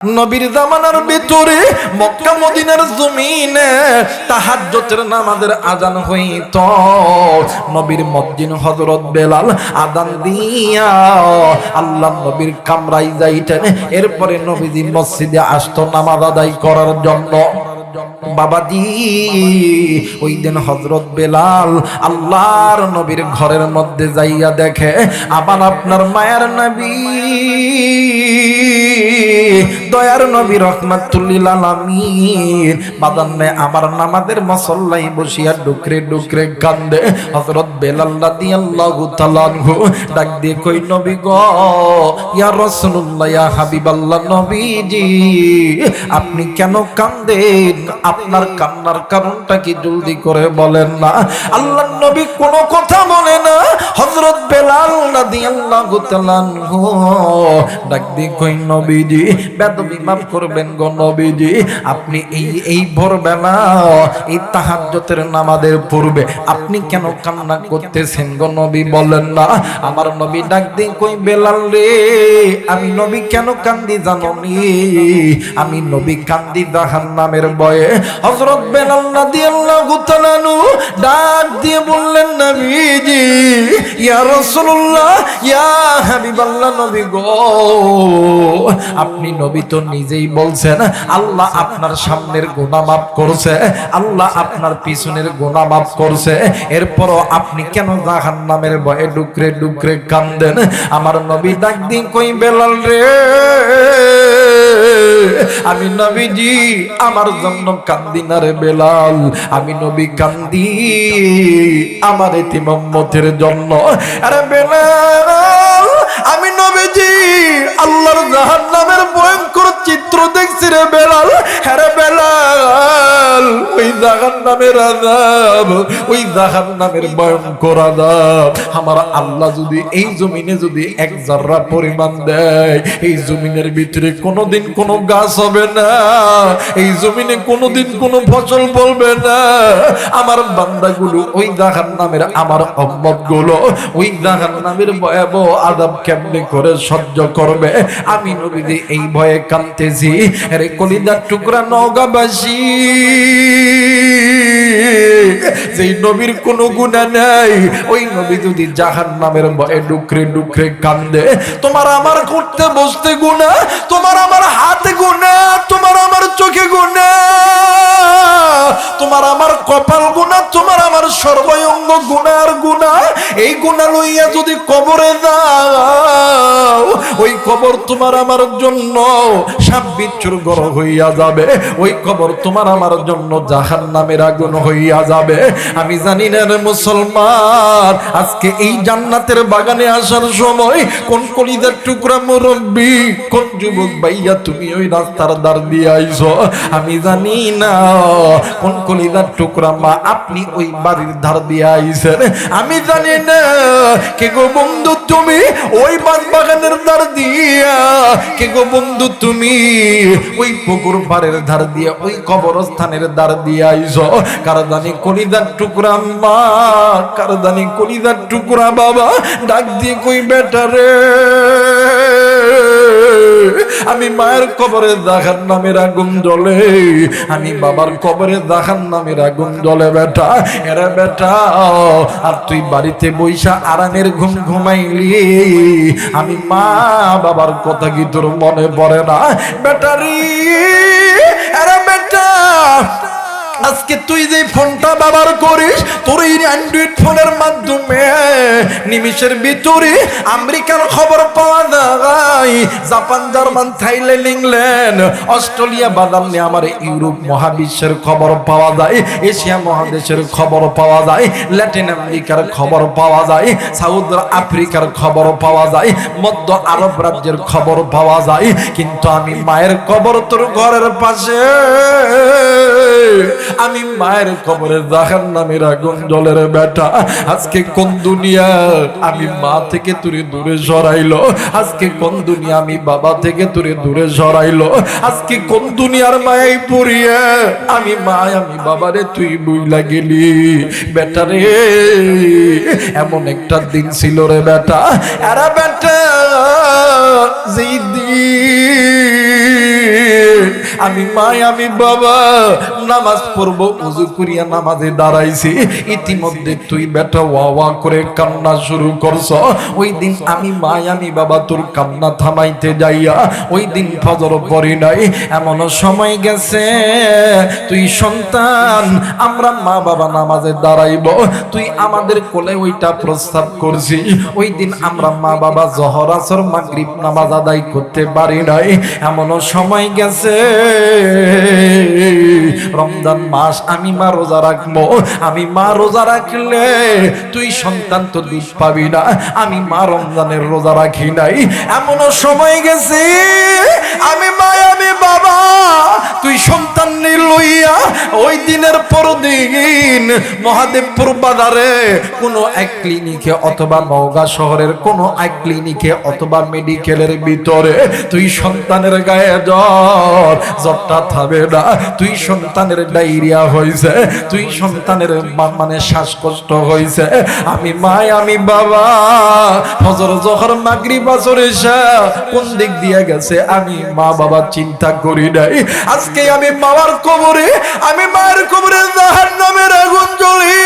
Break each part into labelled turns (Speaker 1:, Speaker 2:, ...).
Speaker 1: নবীর জামানার ভিতরে মক্কা মদিনার জমিনে তাহাজ্জুদের নামাজের আযান হইত। নবীর মুয়াজ্জিন হযরত বেলাল আযান দিয়া আল্লাহ নবীর কামরায় যাইতেন। এরপরে নবীজি মসজিদে আসতো নামাজ আদায় করার জন্য। বাবাজি ওই দিন হযরত বেলাল আল্লাহর নবীর ঘরের মধ্যে যাইয়া দেখে আবার আপনার মায়ের নবী দয়ার নবী রাহমাতুল লিল আলামিন বাদান্নে আমার নামাজের মুসল্লাই বসিয়া ডুকরে ডুকরে কান্দে। হযরত বেলাল রাদিয়াল্লাহু তাআলা আনহু ডাক দিয়ে কই নবী গো, ইয়া রাসূলুল্লাহ, ইয়া হাবিবাল্লাহ, নবীজি আপনি কেন কান্দেন? আপনার কান্নার কারণটা কি জলদি করে বলেন না। আল্লাহর নবী কোনো কথা বলে না। হযরত বেলাল রাদিয়াল্লাহু তাআলা আনহু ডাক দিয়ে কই নবীজি বেদবি মাফ করবেন গো নবীজি, আপনি এই ভোরবেলা এই তাহাজ্জুদের নামাজের পূর্বে আপনি কেন কান্না করতেছেন গো নবী বলেন না। আমার নবী ডাক দিয়ে কই বেলাল রে, আমি নবী কেন কান্দি জানো নি? আমি নবী কান্দি জাহান্নামের ভয়ে। হযরত বেলাল রাদিয়াল্লাহু তাআলা ডাক দিয়ে বললেন নবীজি, ইয়া রাসূলুল্লাহ, ইয়া হাবিবাল্লাহ, নবী গো আপনি নবী তো নিজেই বলছেন আল্লাহ আপনার সামনের গুনাহ মাফ করছে, আল্লাহ আপনার পিছনের গুনাহ মাফ করছে, এরপরও আপনি কেন জাহান্নামের ভয়ে ডুকরে ডুকরে কান্দেন? আমার নবী ডাক দিয়ে কই বেলাল রে, আমি নবীজি আমার জন্য কান্দি না রে বেলাল, আমি নবী কান্দি আমার এতিম উম্মতের জন্য। আরে বেলাল, আমি নবীজি আল্লাহর জাহান্নামের ভয়ঙ্কর চিত্র দেখছি রে বেলাল। আরে বেলাল, ওই জাহান্নামের আযাব, ওই জাহান্নামের ভয়ঙ্কর আযাব আমার আল্লাহ যদি এই জমিনে যদি এক যারা পরিমাণ দেয়, এই জমিনের ভিতরে কোনোদিন কোনো গাছ হবে না, এই জমিনে কোনোদিন কোনো ফসল ফলবে না। আমার বান্দাগুলো ওই জাহান্নামের, আমার উম্মতগুলো ওই জাহান্নামের ভয়াবহ আযাব কেমনে করে সহ্য করবে? আমি নবীজি এই ভয়ে কাঁদতেছি। আরে কলিজার টুকরা নওগাঁবাসী, যেই নবীর কোনো গুনাহ নাই, ওই নবী যদি জাহান্নামের ভয়ে ডুকরে ডুকরে কান্দে, তোমার আমার করতে বসতে গুনাহ, তোমার আমার হাতে গুনাহ, তোমার আমার চোখে গুনাহ, তোমার আমার কপাল গুনাহ, তোমার আমার সর্বাঙ্গ গুনাহ আর গুনাহ। এই গুনাহ লইয়া যদি কবরে যাও, ওই কবর তোমার আমার জন্য সাপ বিচ্ছুর ঘর হইয়া যাবে, ওই কবর তোমার আমার জন্য জাহান্নামের আগুন হইয়া যাবে। আমি জানি না রে মুসলমান, আজকে এই জান্নাতের বাগানে আসার সময় কোন কলিজার টুকরা মুরব্বি, কোন যুবক ভাইয়া তুমি ওই রাস্তার ধার দিয়ে আইছো, আমি জানি না কোন কলিজার টুকরা মা আপনি ওই বাড়ির ধার দিয়ে আইছেন, আমি জানি না কে গো বন্ধু তুমি ওই বাগানের ধার দিয়া, কে গো বন্ধু তুমি ওই পুকুর পাড়ের ধার দিয়ে, ওই কবরস্থানের ধার দিয়ে আইছো। কার জানি কলিজার টুকরা মা, কার জানি কলিজার টুকরা বাবা ডাক দিয়ে কই বেটা রে, আমি মায়ের কবরে জাহান্নামের আগুন জ্বলে, আমি বাবার কবরে জাহান্নামের আগুন জ্বলে বেটা। এরে বেটা, আর তুই বাড়িতে বইসা আরামের ঘুম ঘুমাইলি, আমি মা বাবার কথা কি তোর মনে পড়ে না বেটারি? এরে বেটা, আজকে তুই যে ফোনটা ব্যবহার করিস, তোর এই অ্যান্ড্রয়েড ফোনের মাধ্যমে নিমিষের ভিতরে আমেরিকার খবর পাওয়া যায়, Japan, German, Thailand, England, Australia, বাদাম নিয়ে আমার ইউরোপ মহাবিশ্বের খবর পাওয়া যায়, এশিয়া মহাদেশের খবর পাওয়া যায়, ল্যাটিন আমেরিকার খবর পাওয়া যায়, সাউথ আফ্রিকার খবর পাওয়া যায়, মধ্য আরব রাজ্যের খবর পাওয়া যায়, কিন্তু আমি মায়ের কবর তোর ঘরের পাশে, আমি মায়ের কবরে জাহান্নামের আগুন জ্বলে রে বেটা। আজকে কোন দুনিয়া আমি মা থেকে তুই দূরে সরাইলো, আজকে কোন দুনিয়া আমি বাবা থেকে তুই দূরে সরাইলো, আজকে কোন দুনিয়ার মায়াই পড়িয়া আমি মা আমি বাবারে তুই বুইলা গেলি বেটা রে। এমন একটা দিন ছিল রে বেটা, এরা বেটা যেই দিন আমি মা আমি বাবা নামাজ পড়বো, ওযু করিয়া নামাজে দাঁড়াইছি, ইতিমধ্যে তুই বেটা ওয়া ওয়া করে কান্না শুরু করছ। ওই দিন আমি মা আমি বাবা তোর কান্না থামাইতে যাইয়া ওই দিন ফজর পড়ি নাই। এমন সময় গেছে তুই সন্তান, আমরা মা বাবা নামাজে দাঁড়াইব, তুই আমাদের কোলে ওইটা প্রস্তাব করছি। ওই দিন আমরা মা বাবা জহর আসর মাগরিব নামাজ আদায় করতে পারি নাই। এমন সময় গেছে রমজান মাস, আমি মা রোজা রাখবো, আমি মা রোজা রাখলে তুই সন্তান তো দুধ পাবি না, আমি মা রমজানের রোজা রাখি নাই। এমন সময় গেছে আমি মা আমি বাবা তুই সন্তান লইয়া ওই দিনের পর দিন মহাদেবপুর বাজারে কোনো এক ক্লিনিকে অথবা নওগাঁ শহরের কোনো এক ক্লিনিকে অথবা মেডিকেলের ভিতরে তুই সন্তানের গায়ে জ্বরটা থামে না, তুই সন্তানের ডায়রিয়া হয়েছে, তুই সন্তানের মানে শ্বাসকষ্ট হয়েছে। আমি মা আমি বাবা ফজর জোহর মাগরিব আসর এশা কোন দিক দিয়ে গেছে আমি মা বাবা চিন্তা করি নাই। আজকে আমি মার কবরে, আমি মায়ের কবরে জাহান্নামের আগুন জ্বলি।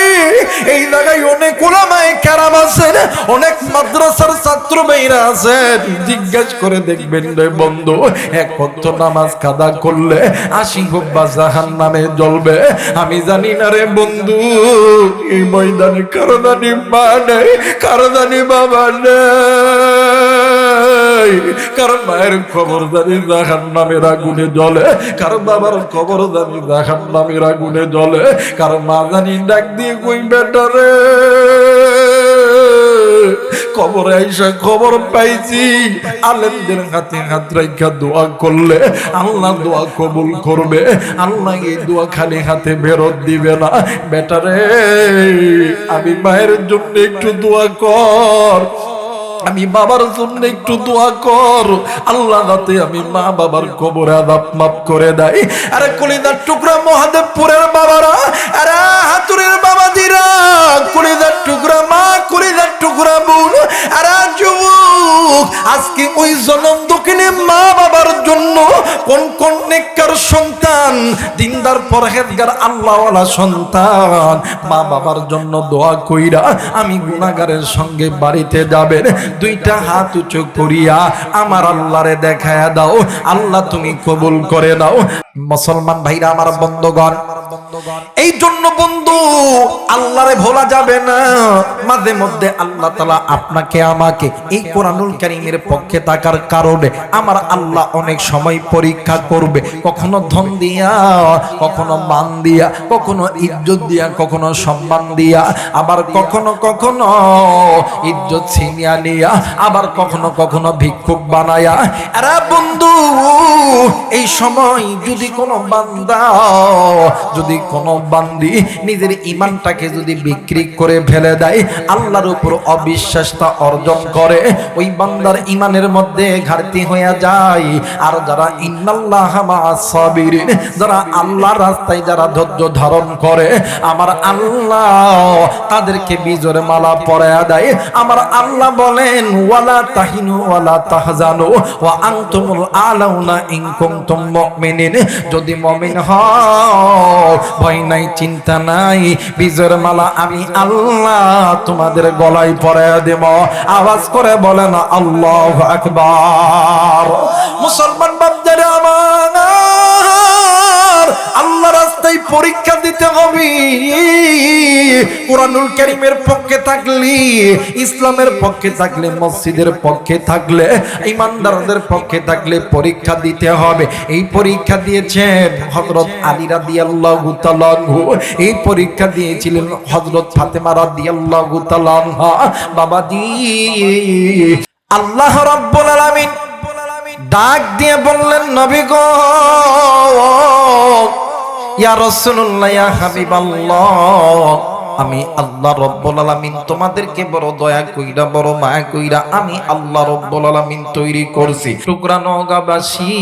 Speaker 1: এই জায়গায় অনেক উলামায়ে কেরাম আছেন, অনেক মাদ্রাসার ছাত্র ভাইরা আছেন, জিজ্ঞেস করে দেখবেন রে বন্ধু, এক ওয়াক্ত নামাজ কাদা করলে 80 গব্বা জাহান্নামে জ্বলবে। আমি জানি না রে বন্ধু, এই ময়দানে কারো জানি মা নেই, কারো জানি বাবা নেই, কারণ মায়ের খবর জানি জাহান্নামের আগুনে জ্বলে, কারো বাবার খবর জানি জাহান্নামের আগুনে জ্বলে, কারো মা জানি ডাক দিয়ে কই বেটা রে কবরে আইসা খবর পাইছি আলেমদের হাতে হাত রাখা দোয়া করলে আল্লাহ দোয়া কবুল করবে, আল্লাহ এই দোয়া খালি হাতে ফেরত দিবে না। বেটারে আমি মায়ের জন্য একটু দোয়া কর, আমি বাবার জন্য একটু দোয়া কর, আল্লাহ যাতে আমি মা বাবার কবরে আযাব মাফ করে দেয়। আরে কলিজার টুকরা মহাদেবপুরের বাবারা, আরে হাতুরের বাবাজিরা, কলিজার টুকরা মা, কলিজার টুকরা বোন, আরে যুবক, আজকে ওই জনম দক্ষিণে মা বাবার জন্য কোন কোন নেককার সন্তান, দিনদার পরহেজগার আল্লাহওয়ালা সন্তান মা বাবার জন্য দোয়া কইরা আমি গুনাহগারের সঙ্গে বাড়িতে যাবেন, দুইটা হাত উঁচু করিয়া আমার আল্লাহরে দেখায়া দাও, আল্লাহ তুমি কবুল করে নাও। মুসলমান ভাইরা আমার বন্ধুগণ, এই জন্য বন্ধু আল্লাহরে ভোলা যাবে না। মাঝে মধ্যে আল্লাহ তাআলা আপনাকে আমাকে এই কোরআনুল কারীমের পক্ষে থাকার কারণে আমার আল্লাহ অনেক সময় পরীক্ষা করবে, কখনো ধন দিয়া, কখনো মান দিয়া, কখনো ইজ্জত দিয়া, কখনো সম্মান দিয়া, আবার কখনো কখনো ইজ্জত ছিনিয়া নিয়া, আবার কখনো কখনো ভিক্ষুক বানায়া। আরে বন্ধু এই সময় যদি কোনো বান্দা, যদি কোনো বান্দি নিজের ঈমানটাকে যদি বিক্রি করে ফেলে দেয়, আল্লাহর উপর অবিশ্বাসতা অর্জন করে, ওই বান্দার ঈমানের মধ্যে ঘাটতি হয়ে যায়। আর যারা ইন্নাল্লাহা মা'আস সাবিরিন, যারা আল্লাহর রাস্তায় যারা ধৈর্য ধারণ করে, আমার আল্লাহ তাদেরকে বিজয়ের মালা পরায়া দেয়। আমার আল্লাহ বলেন ওয়ালা তাহিনু ওয়ালা তাহজানু ওয়া আনতুমুল আলাউনা ইন কুনতুম মুমিনিন, যদি মুমিন হও ভয় নাই চিন্তা নাই, বিজয়ের মালা আমি আল্লাহ তোমাদের গলায় পরায়া দেব। আওয়াজ করে বলেন আল্লাহু আকবার। মুসলমান বাপজারা আমার, আল্লাহ রাস্তায় পরীক্ষা দিতে হবে। কোরআনুল কারীমের পক্ষে থাকলে, ইসলামের পক্ষে থাকলে, মসজিদের পক্ষে থাকলে, ঈমানদারদের পক্ষে থাকলে পরীক্ষা দিতে হবে। এই পরীক্ষা দিয়েছেন হযরত আলী রাদিয়াল্লাহু তাআলা আনহু, এই পরীক্ষা দিয়েছিলেন হযরত ফাতেমা রাদিয়াল্লাহু তাআলা আনহা। বাবাজি আল্লাহ রাব্বুল আলামিন ডাক দিয়ে বললেন নবী গো, ইয়া রাসূলুল্লাহ, ইয়া হাবিবাল্লাহ, আমি আল্লাহ রব্বুল আলামিন তোমাদেরকে বড় দয়া কইরা, বড় মায়া কইরা আমি আল্লাহ রব্বুল আলামিন তৈরি করছি। টুকরা নওগাঁবাসী,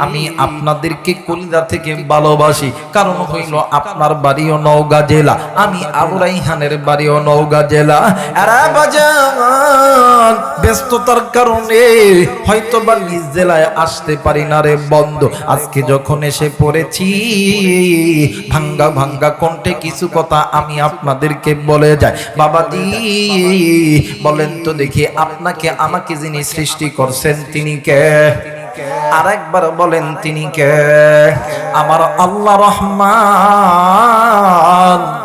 Speaker 1: আমি আপনাদেরকে কলিজা থেকে ভালোবাসি, কারণ হইল আপনার বাড়িও নওগাঁ জেলা, আমি আবু রাইহানের বাড়িও নওগাঁ জেলা। আরে বাজান ব্যস্ততার কারণে হয়তোবা নিজ জেলায় আসতে পারি না রে বন্ধু। আজকে যখন এসে পড়েছি, ভাঙ্গা ভাঙ্গা কণ্ঠে কিছু কথা আমি আপনাদেরকে বলে যাই। বাবাজি বলেন তো দেখি, আপনাকে আমাকে যিনি সৃষ্টি করছেন তিনি কে? আরেকবার বলেন তিনি কে? আমার আল্লাহ রহমান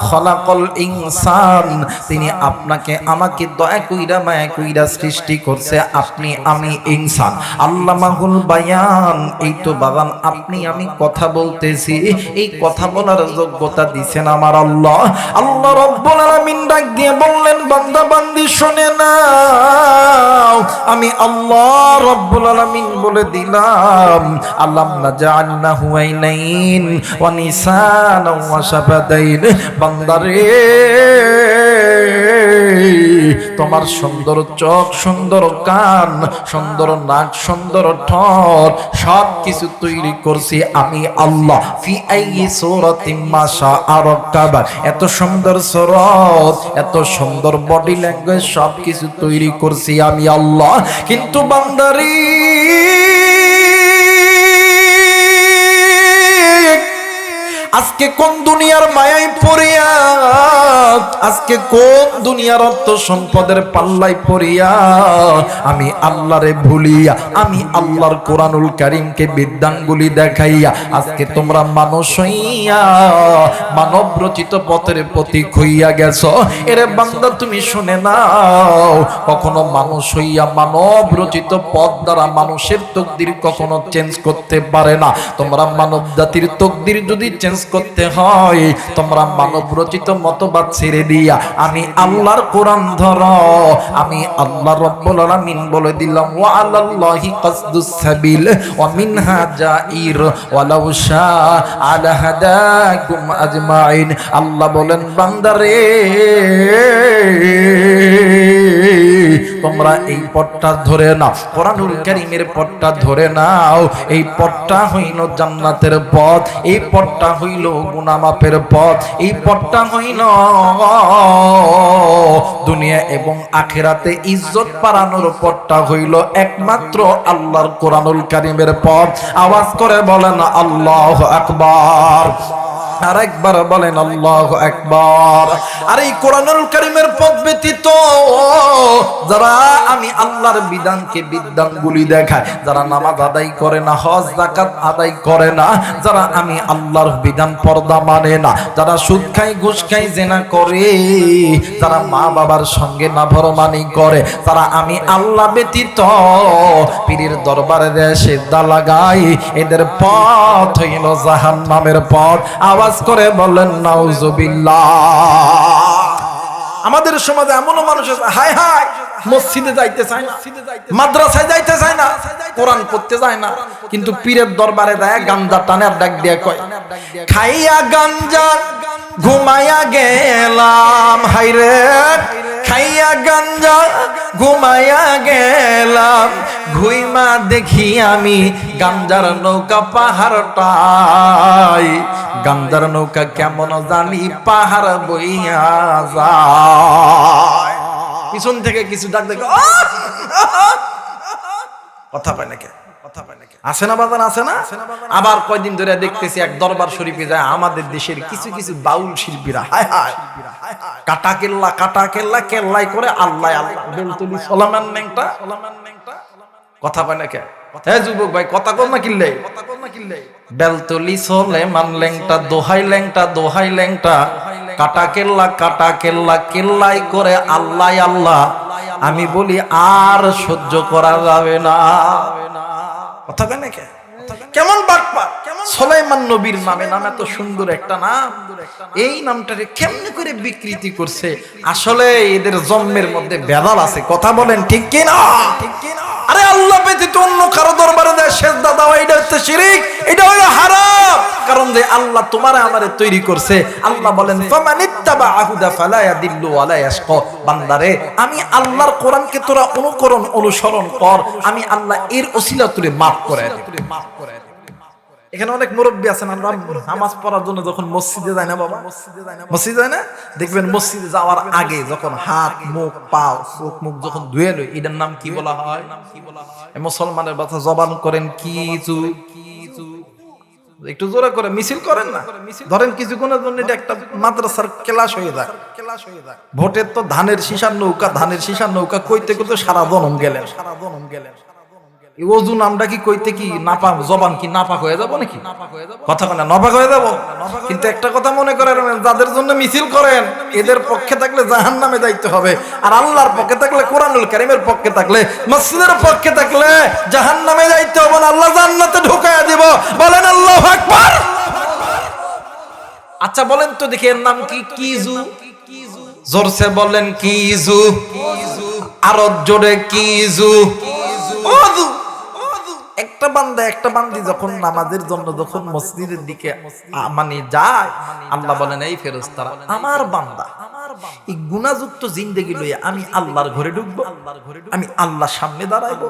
Speaker 1: খলাকল ইনসান। তিনি আপনাকে আমাকে দয়া কইরা মায়া কইরা সৃষ্টি করছে। আপনি আমি ইনসান। আল্লামাহুল বায়ান, এই তো বাগান আপনি আমি কথা বলতেছি, এই কথা বলার যোগ্যতা দিবেন আমার আল্লাহ। আল্লাহ রাব্বুল আলামিন ডাক দিয়ে বললেন, বান্দা বান্দি শুনে নাও, আমি আল্লাহ রাব্বুল আলামিন বলে দিলাম, আল্লাম নাজআলনাহু আইনাইন ওয়া নিসানাও ওয়া শাফাতাইন। বান্দারে তোমার সুন্দর চোখ, সুন্দর কান, সুন্দর নাক, সুন্দর ঠোঁট সব কিছু তৈরি করছি আমি আল্লাহ। ফি আইয়ি সূরাতিন মা শাআ রাক্কাবা। এত সুন্দর সুরত, এত সুন্দর বডি ল্যাঙ্গুয়েজ সব কিছু তৈরি করছি আমি আল্লাহ। কিন্তু বান্দারে আজকে কোন দুনিয়ার মায়ায় পড়িয়া, আজকে কোন দুনিয়ার অর্থ সম্পদের পাল্লায় পড়িয়া আমি আল্লাহরে ভুলিয়া, আমি আল্লাহর কোরআনুল কারীমকে বিদ্যাঙ্গুলি দেখাইয়া আজকে তোমরা মানুষ হইয়া মানব রচিত পথের প্রতীক হইয়া গেছো। এরে বান্দা তুমি শুনে নাও, কখনো মানুষ হইয়া মানব রচিত পথ দ্বারা মানুষের তকদির কখনো চেঞ্জ করতে পারে না। তোমরা মানব জাতির তকদির যদি চেঞ্জ করতে হয়, তোমরা মানব রচিত মতবাদ ছেড়ে দিয়া আমি আল্লাহর কোরআন ধরো। আমি আল্লাহ রাব্বুল আলামিন বলে দিলাম, ওয়া আলাল্লাহি কাসদুস সাবিল ওয়া মিনহা জাইর ওয়ালাউ শাআ লাহাদাকুম আজমাইন। আল্লাহ বলেন, বান্দারে তোমরা এই পথটা ধরে নাও, কোরআনুল কারীমের পথটা ধরে নাও। এই পথটা হইল জান্নাতের পথ, এই পথটা হইল গুনাহ মাফের পথ, এই পথটা হইল দুনিয়া এবং আখিরাতে ইজ্জত পারানোর পথটা হইল একমাত্র আল্লাহর কোরআনুল কারীমের পথ। আওয়াজ করে বলেন আল্লাহু আকবার। আরেকবার বলেন আল্লাহু আকবার। আর এই কোরআনুল কারীমের পথ ব্যতীত যারা আমি আল্লাহর বিধানকে বিধানগুলি দেখায়, যারা নামাজ আদায় করে না, হজ যাকাত আদায় করে না, যারা আমি আল্লাহর বিধান পর্দা মানে না, যারা সুদ খায়, ঘুষ খায়, জিনা করে, যারা মা বাবার সঙ্গে নাফরমানি করে, যারা আমি আল্লাহ ব্যতীত পীরের দরবারে সিজদা লাগায়, এদের পথ হইল জাহান্নামের পথ। আওয়াজ করে বলেন নাউজুবিল্লাহ। আমাদের সমাজে এমনও মানুষ আছে, হায় হায়, মসজিদে যাইতে চায় না, মাদ্রাসায় যাইতে চায় না, কোরআন পড়তে যায় না, কিন্তু পীরের দরবারে যায় গাঞ্জা টানে আর ডাক দিয়ে কয়, খাইয়া গাঞ্জা ঘুমাইয়া গেলাম, হাইরে খাইয়া গাঞ্জা ঘুমাইয়া গেলাম, ঘুইমা দেখি আমি গাঞ্জার নৌকা পাহাড়টাই, গাঞ্জার নৌকা কেমন জানি পাহাড় বইয়া যায়। পিছন থেকে কিছু ডাক দেখো, কথা পায় নাকি? আছে না বাজান, আছে না? আবার কয়দিন ধরে দেখতেছি এক দরবার শরীফে যায় আমাদের দেশের কিছু কিছু বাউল শিল্পীরা, হায় হায়, কাটা কেল্লা কাটা কেল্লা কেল্লাই করে আল্লাহ আল্লাহ বেলতলি সোলামান ন্যাংটা, কথা পায় নাকি? হ্যাঁ যুবক ভাই, কথা কর না কিল্লে, বেলতলি সোলেমান ল্যাংটা, দোহাই ল্যাংটা, দোহাই ল্যাংটা, কাটা কেল্লা কেল্লাই করে আল্লাহ আল্লাহ। আমি বলি আর সহ্য করা যাবে না। কথা কেন কেমন বাটপা সুলাইমান নবীর নামে, নাম এত সুন্দর একটা নাম, এই নামটারে কেমনে করে বিকৃতি করছে। আসলে এদের জন্মের মধ্যে ভেজাল আছে, কথা বলেন ঠিক কি না? আরে আল্লাহ ব্যতীত অন্য কারো দরবারে দেয় সিজদা দেওয়া, এটা হচ্ছে শিরক, এটা হলো হারাম। কারণ যে আল্লাহ তোমারে আমারে তৈরি করছে, আল্লাহ বলেন ফামানিত্তাবা আহুদা ফালা ইয়াদিল্লু ওয়ালা ইয়াশকা। বান্দারে আমি আল্লাহর কোরআনকে তোরা অনুসরণ কর, আমি আল্লাহ এর ওসিলা তুলে মাফ করে দেব। এখানে অনেক মুরব্বী আছেন, আমরা নামাজ পড়ার জন্য যখন মসজিদে যায় না বাবা, মসজিদে যায় না, দেখবেন মসজিদে যাওয়ার আগে যখন হাত মুখ পা চোখ মুখ যখন ধুয়ে লই, এটার নাম কি বলা হয়? মুসলমানের কথা জবান করেন কিছু, একটু জোরে করে মিছিল করেন না। ধরেন কিছুক্ষণের জন্য এটা একটা মাদ্রাসার ক্লাস হয়ে যায়। ভোটের তো ধানের শীষার নৌকা, ধানের শীষার নৌকা কইতে কইতে সারা জনম গেলেন। ওযু নামটা কি কইতে কি নাপাক, জবান কি নাপাক হয়ে যাব নাকি? কথা কয় না নাপাক হয়ে যাব। কিন্তু একটা কথা মনে করেন, যাদের জন্য মিছিল করেন এদের পক্ষে থাকলে জাহান্নামে যাইতে হবে, আর আল্লাহর পক্ষে থাকলে, কোরআনুল কারীমের পক্ষে থাকলে, মসজিদের পক্ষে থাকলে জাহান্নামে যাইতে হবে না, আল্লাহ জান্নাতে ঢুকায়া দিব। বলেন আল্লাহু আকবার। আচ্ছা বলেন তো দেখি এর নাম কি? কিজু। জোরসে বলেন কিজু, আরো জোরে কিজু। ওযু। একটা বান্দা একটা বান্দি যখন নামাজের জন্য যখন মসজিদের দিকে মানে যায়, আল্লাহ বলেন এই ফেরেশতারা আমার বান্দা এই গুনাহযুক্ত জিন্দেগি লইয়া আমি আল্লাহর ঘরে ঢুকবো, আমি আল্লাহর সামনে দাঁড়াইবো,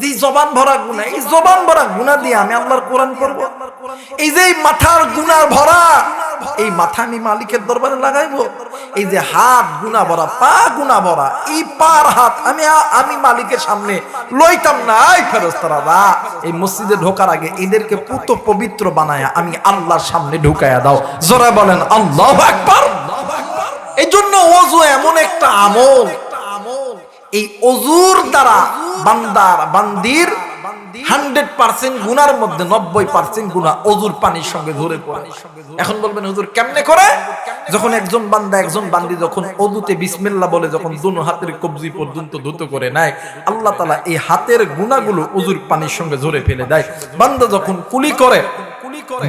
Speaker 1: যে জবান ভরা গুনাহ, এই জবান ভরা গুনাহ দিয়ে আমি আল্লাহর কোরআন পড়ব, এই যে মাথার গুনাহ ভরা এই মাথা আমি মালিকের দরবারে লাগাইবো, এই যে হাত গুনাহ ভরা, পা গুনাহ ভরা, এই পার হাত আমি মালিকের সামনে লইতাম না। এই ফেরেশতারা এই মসজিদে ঢোকার আগে এদেরকে পুত পবিত্র বানায়া আমি আল্লাহর সামনে ঢুকায়া দাও। জোরে বলেন আল্লাহু আকবার। এই জন্য ওযু এমন একটা আমল, এই ওযুর দ্বারা বান্দার বান্দির 100% গুনার মধ্যে 90% গুনাহ ওযুর পানির সঙ্গে ধরে পড়ে। এখন বলবেন হুজুর কেমনে করে? যখন একজন বান্দা একজন বান্দি যখন ওযুতে বিসমিল্লাহ বলে যখন দুনো হাতের কবজি পর্যন্ত ধুত করে নেয়, আল্লাহ তাআলা এই হাতের গুনাহগুলো ওযুর পানির সঙ্গে ধরে ফেলে দেয়। বান্দা যখন কুলি করে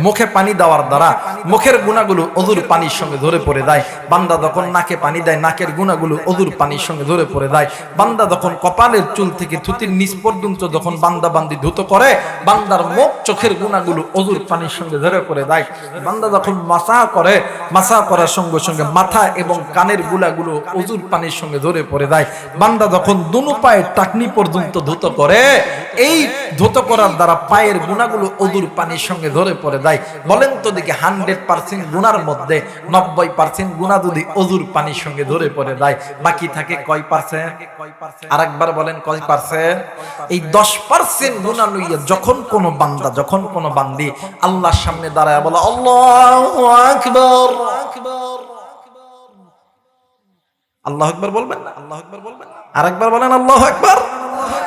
Speaker 1: মুখে পানি দেওয়ার দ্বারা মুখের গুনাহগুলো ওযুর পানির সঙ্গে ধরে পড়ে যায়। বান্দা যখন নাকে পানি দেয় নাকের গুনাহগুলো ওযুর পানির সঙ্গে ধরে পড়ে যায়। বান্দা যখন কপালের চুল থেকে থুতির নিচ পর্যন্ত যখন বান্দা বান্দি ধুত করে, বান্দার মুখ চোখের গুনাহগুলো ওযুর পানির সঙ্গে ধরে পড়ে যায়। বান্দা যখন মাসাহ করে, মাসাহ করার সঙ্গে সঙ্গে মাথা এবং কানের গুনাহগুলো ওযুর পানির সঙ্গে ধরে পড়ে যায়। বান্দা যখন দুনো পায়ের টাকনি পর্যন্ত ধুত করে, এই ধুত করার দ্বারা পায়ের গুনাহগুলো ওযুর পানির সঙ্গে ধরে পড়ে যায়। বলেন তো দেখি 100% গুনার মধ্যে 90% গুনাহ যদি ওযুর পানির সঙ্গে ধরে পড়ে যায়, বাকি থাকে কয় পার্সেন্ট? আরেকবার বলেন কয় পার্সেন্ট? এই 10% গুনাহ লইয়া যখন কোন বান্দা যখন কোন বান্দি আল্লাহর সামনে দাঁড়ায় বলে আল্লাহু আকবার, আল্লাহু আকবার বলবেন না? আল্লাহু আকবার বলবেন? আরেকবার বলেন আল্লাহু আকবার।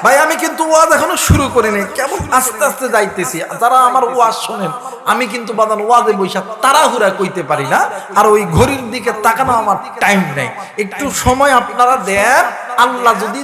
Speaker 1: ভাই আমি কিন্তু ওয়াজ এখনো শুরু করিনি, কেমন আস্তে আস্তে যাইতেছি। যারা আমার ওয়াজ শোনেন, আমি কিন্তু বাদান ওয়াজে বৈশা তাড়াহুড়া কইতে পারি না, আর ওই ঘড়ির দিকে তাকানো আমার টাইম নাই। একটু সময় আপনারা দেন, আল্লাহ যদি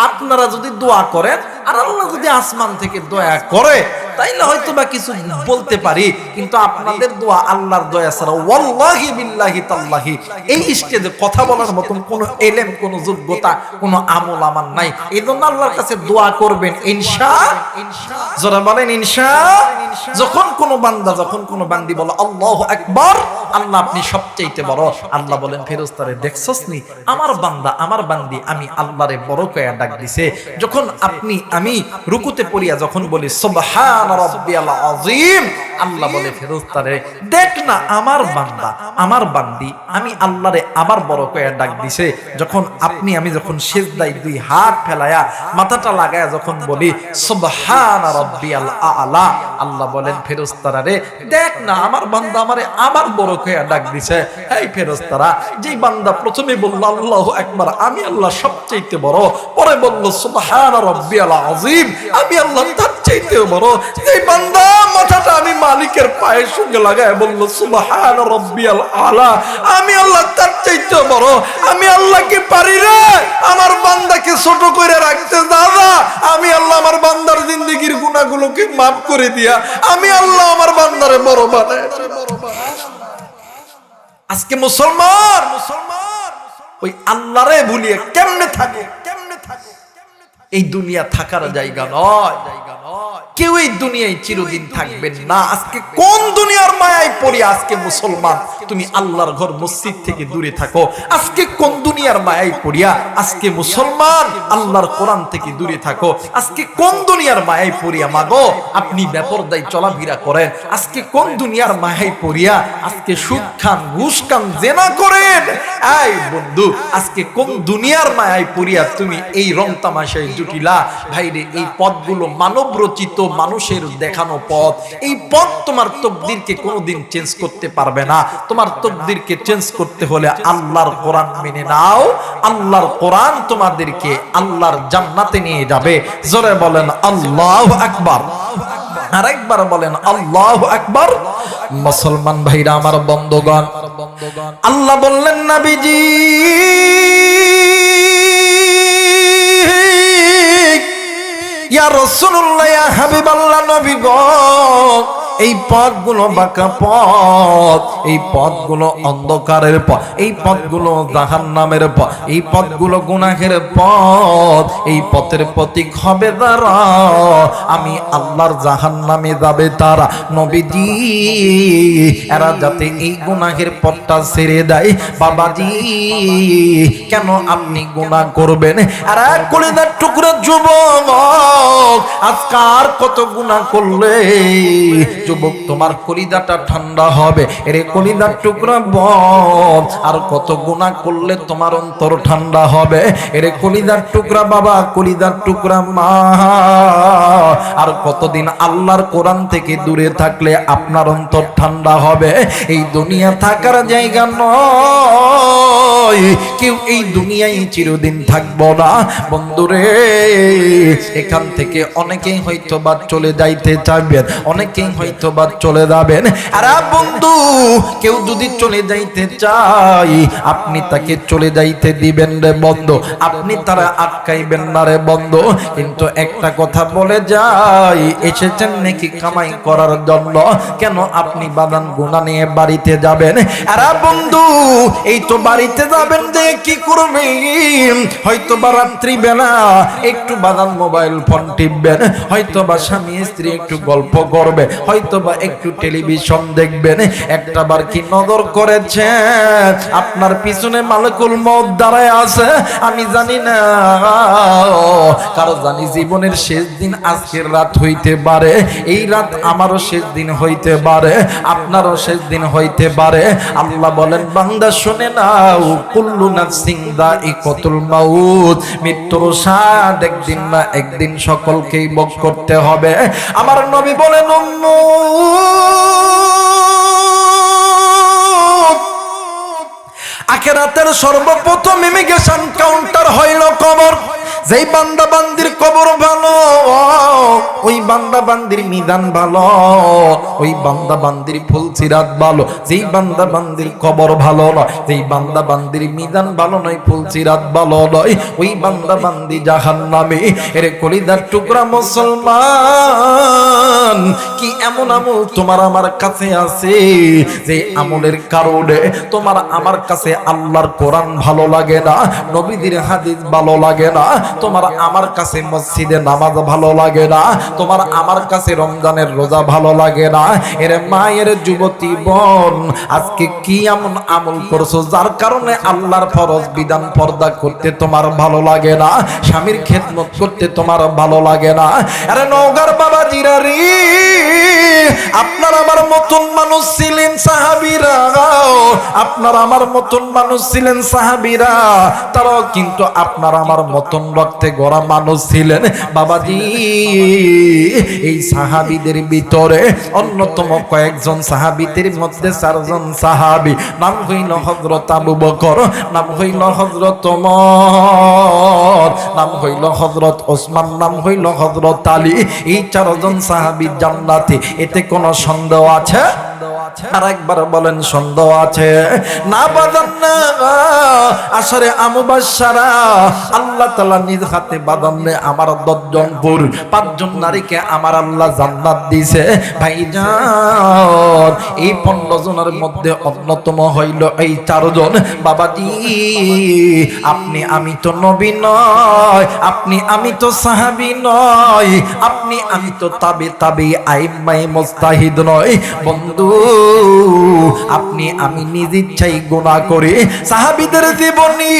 Speaker 1: আপনারা যদি দোয়া করেন আর আল্লাহ যদি আসমান থেকে দয়া করে তাইলে হয়তো বা কিছু বলতে পারি, কিন্তু আপনাদের দোয়া আল্লাহর দয়া ছাড়া ওয়াল্লাহি বিল্লাহি তাল্লাহি এই স্টেজে কথা বলার মতন কোনো এলেম, কোনো যোগ্যতা, কোনো আমল আমার নাই। এজন্য আল্লাহর কাছে দোয়া করবেন ইনশাআল্লাহ। যারা বলেন ইনশাআল্লাহ। যখন কোনো বান্দা যখন কোনো বান্দি বলে আল্লাহু আকবার, আল্লাহ আপনি সবচেয়ে বড়, আল্লাহ বলেন ফেরেশতারে দেখছস নি আমার বান্দা আমার বান্দি আমি আল্লাহরে বড় কইয়া ডাক দিছে। যখন আপনি আমি রুকুতে পড়িয়া যখন বলি সুবহান রাব্বিয়াল আযীম, আল্লাহ বলে ফেরেশতারে দেখ না আমার বান্দা আমার বান্দি আমি আল্লাহরে আবার বড় কইয়া ডাক দিছে। যখন আপনি আমি যখন সিজদায় দুই হাত ফেলায়া মাথাটা লাগায়া যখন বলি সুবহান রাব্বিয়াল আ'লা, আল্লাহ বলেন ফেরেশতারা রে দেখ না আমার বান্দা আমারে আবার বড় কইয়া ডাক দিছে। এই ফেরেশতারা যেই বান্দা প্রথমে বলল আল্লাহু আকবার আমি আল্লাহ সবচেয়ে বড়, পরে বলল সুবহান রাব্বিয়াল আযীম আমি আল্লাহ তার চাইতেও বড়, এই বান্দা মাথাটা আমি মালিকের পায়ের সঙ্গে লাগায় বলল সুবহান রাব্বিয়াল আ'লা আমি আল্লাহ তার চাইতেও বড়, আমি আল্লাহ কি পারি রে আমার বান্দাকে ছোট করে রাখতে? দাদা আমি আল্লাহ আমার বান্দার জিন্দেগির গুনাহগুলোকে মাফ করে দিয়া আমি আল্লাহ আমার বান্দারে বড় বানায়। আজকে মুসলমান ওই আল্লাহরে ভুলিয়ে কেমনে থাকে? এই দুনিয়া থাকার জায়গা নয়। কেউ এই দুনিয়ায় চিরদিন থাকবেন না। আজকে কোন দুনিয়ার মায়ায় পড়ে আজকে মুসলমান তুমি আল্লাহর ঘর মসজিদ থেকে দূরে থাকো? আজকে কোন দুনিয়ার মায়ায় পড়িয়া আজকে মুসলমান আল্লাহর কোরআন থেকে দূরে থাকো? আজকে কোন দুনিয়ার মায়ায় পড়িয়া মাগো আপনি বেপরদায় চলাফেরা করেন? আজকে কোন দুনিয়ার মায়ায় পড়িয়া আজকে সুদ খান, ঘুষ খান, জেনা করেন? এই বন্ধু, আজকে কোন দুনিয়ার মায়ায় পড়িয়া তুমি এই রং তামাশায় জুটিলা? ভাইরে, এই পথগুলো মানব রচিত, মানুষের দেখানো পথ। এই পথ তোমার তকদিরকে কোনোদিন চেঞ্জ করতে পারবে না। তোমার তকদিরকে চেঞ্জ করতে হলে আল্লাহর কোরআন মেনে নাও। আল্লাহর কোরআন তোমাদেরকে আল্লাহর জান্নাতে নিয়ে যাবে। জোরে বলেন আল্লাহু আকবার। আরেকবার বলেন আল্লাহু আকবার। মুসলমান ভাইরা আমার, বন্ধুগণ, আল্লাহ বললেন নবীজি ইয়া রাসূলুল্লাহ, ইয়া হাবিবাল্লাহ, নবী গো, এই পথগুলো বাঁকা পথ, এই পথগুলো অন্ধকারের পথ, এই পথগুলো জাহান্নামের পথ, এই পথগুলো গুনাহের পথ। এই পথের প্রতীক হবে তারা, আমি আল্লাহর জাহান্নামে যাবে তারা। নবীজি, এরা যাতে এই গুনাহের পথটা ছেড়ে দেয়। বাবাজি, কেন আপনি গুনাহ করবেন? এরা কলিজার টুকরা যুবক, আজকার কত গুনাহ করলে যুবক তোমার কলিজাটা ঠান্ডা হবে? এরে কলিজার টুকরা বল, আর কত গুনাহ করলে তোমার অন্তর ঠান্ডা হবে? এরে কলিজার টুকরা বাবা, কলিজার টুকরা মা, আর কতদিন আল্লাহর কোরআন থেকে দূরে থাকলে আপনার অন্তর ঠান্ডা হবে? এই দুনিয়া থাকার জায়গা নয়, কেউ এই দুনিয়ায় চিরদিন থাকবো না। বন্ধুরে, এখান থেকে অনেকেই হয়তো বা চলে যাইতে চাইবেন, অনেকেই হয়তো বা চলে যাবেন। আর বন্ধু, কেউ যদি চলে যাইতে চাই, আপনি তাকে চলে যাইতে দিবেন রে বন্ধু, আপনি তারা আটকাইবেন না রে বন্ধু। কিন্তু একটা কথা বলে যাই, এসেছেন নাকি কামাই করার জন্য, কেন আপনি বাদান গুনাহ নিয়ে বাড়িতে যাবেন? আর বন্ধু, এই তো বাড়িতে যাবেন যে কি করবেন? হয়তো বা রাত্রি বেলা একটু বাদান মোবাইল ফোন টিপবেন, হয়তো বা স্বামী স্ত্রী একটু গল্প করবে, হয়তো বা একটু টেলিভিশন দেখবেন। একটা বার কি নজর করেছেন আপনার পিছনে মালাকুল মউত দাঁড়ায় আছে? আমি জানি না, কারো জানি জীবনের শেষ দিন আজকের রাত হইতে পারে। এই রাত আমারও শেষ দিন হইতে পারে, আপনারও শেষ দিন হইতে পারে। আল্লাহ বলেন, বান্দা শুনে নাও, কুল্লু নাফসিন যায়িকাতুল মাউত, মৃত্যুর স্বাদ একদিন না একদিন সকলকেই ভোগ করতে হবে। আমার নবী বলেন, আখিরাতের সর্বপ্রথম ইমিগ্রেশন কাউন্টার হইল কবর। যেই বান্দা বান্দির কবর ভালো, ওই বান্দা বান্দির মিজান ভালো, ওই বান্দা বান্দির ফুলসিরাত ভালো। যেই বান্দা বান্দির কবর ভালো নয়, যেই বান্দা বান্দির মিজান ভালো নয়, ফুলসিরাত ভালো নয়, ওই বান্দা বান্দি জাহান্নামী। এর কলিজার টুকরা মুসলমান, কি এমন আমল তোমার আমার কাছে আছে যে আমলের কারণে তোমার আমার কাছে আল্লাহর কোরআন ভালো লাগে না, নবীদের হাদিস ভালো লাগে না, তোমার আমার কাছে মসজিদে নামাজ ভালো লাগে না, তোমার আমার কাছে রমজানের রোজা ভালো লাগে না? এর মায়ের যুবতী বোন, আজকে কি এমন আমল করছো যার কারণে আল্লাহর ফরজ বিধান পর্দা করতে তোমার ভালো লাগে না, স্বামীর খেদমত করতে তোমার ভালো লাগে না? আরে নওগাঁর বাবা জিরারি, আপনার আমার মতন মানুষ ছিলেন সাহাবীরা, আপনার আমার মতন মানুষ ছিলেন সাহাবীরা, তারাও কিন্তু আপনার আমার মতন রক্তে গড়া মানুষ ছিলেন। বাবাজি, এই সাহাবীদের ভিতরে অন্যতম কয়েকজন সাহাবীদের মধ্যে 4 জন সাহাবী, নাম হইল হযরত আবু বকর, নাম হইল হযরত ওমর, নাম হইল হযরত ওসমান, নাম হইল হযরত আলী। এই 4 জন সাহাবী জান্নাতি, এতে কোনো সন্দেহ আছে? আর একবার বলেন সন্দেহ আছে না বাদান না আসরে আমুবাশশারা আল্লাহ তাআলা নিজ হাতে বাদানে আমার 10 জন পুর 5 জন নারীকে আমার আল্লাহ জান্নাত দিয়েছে ভাইজান এই 15 জনের মধ্যে অন্যতম হইল এই 4 জন বাবাজি আপনি আমি তো নবী নয় আপনি আমি তো সাহাবী নয় আপনি আমি তো তাবে আইম্মায়ে মুজতাহিদ নয় বন্ধু আপনি আমি নিজ ইচ্ছায় গুনাহ করে সাহাবীদের জীবনী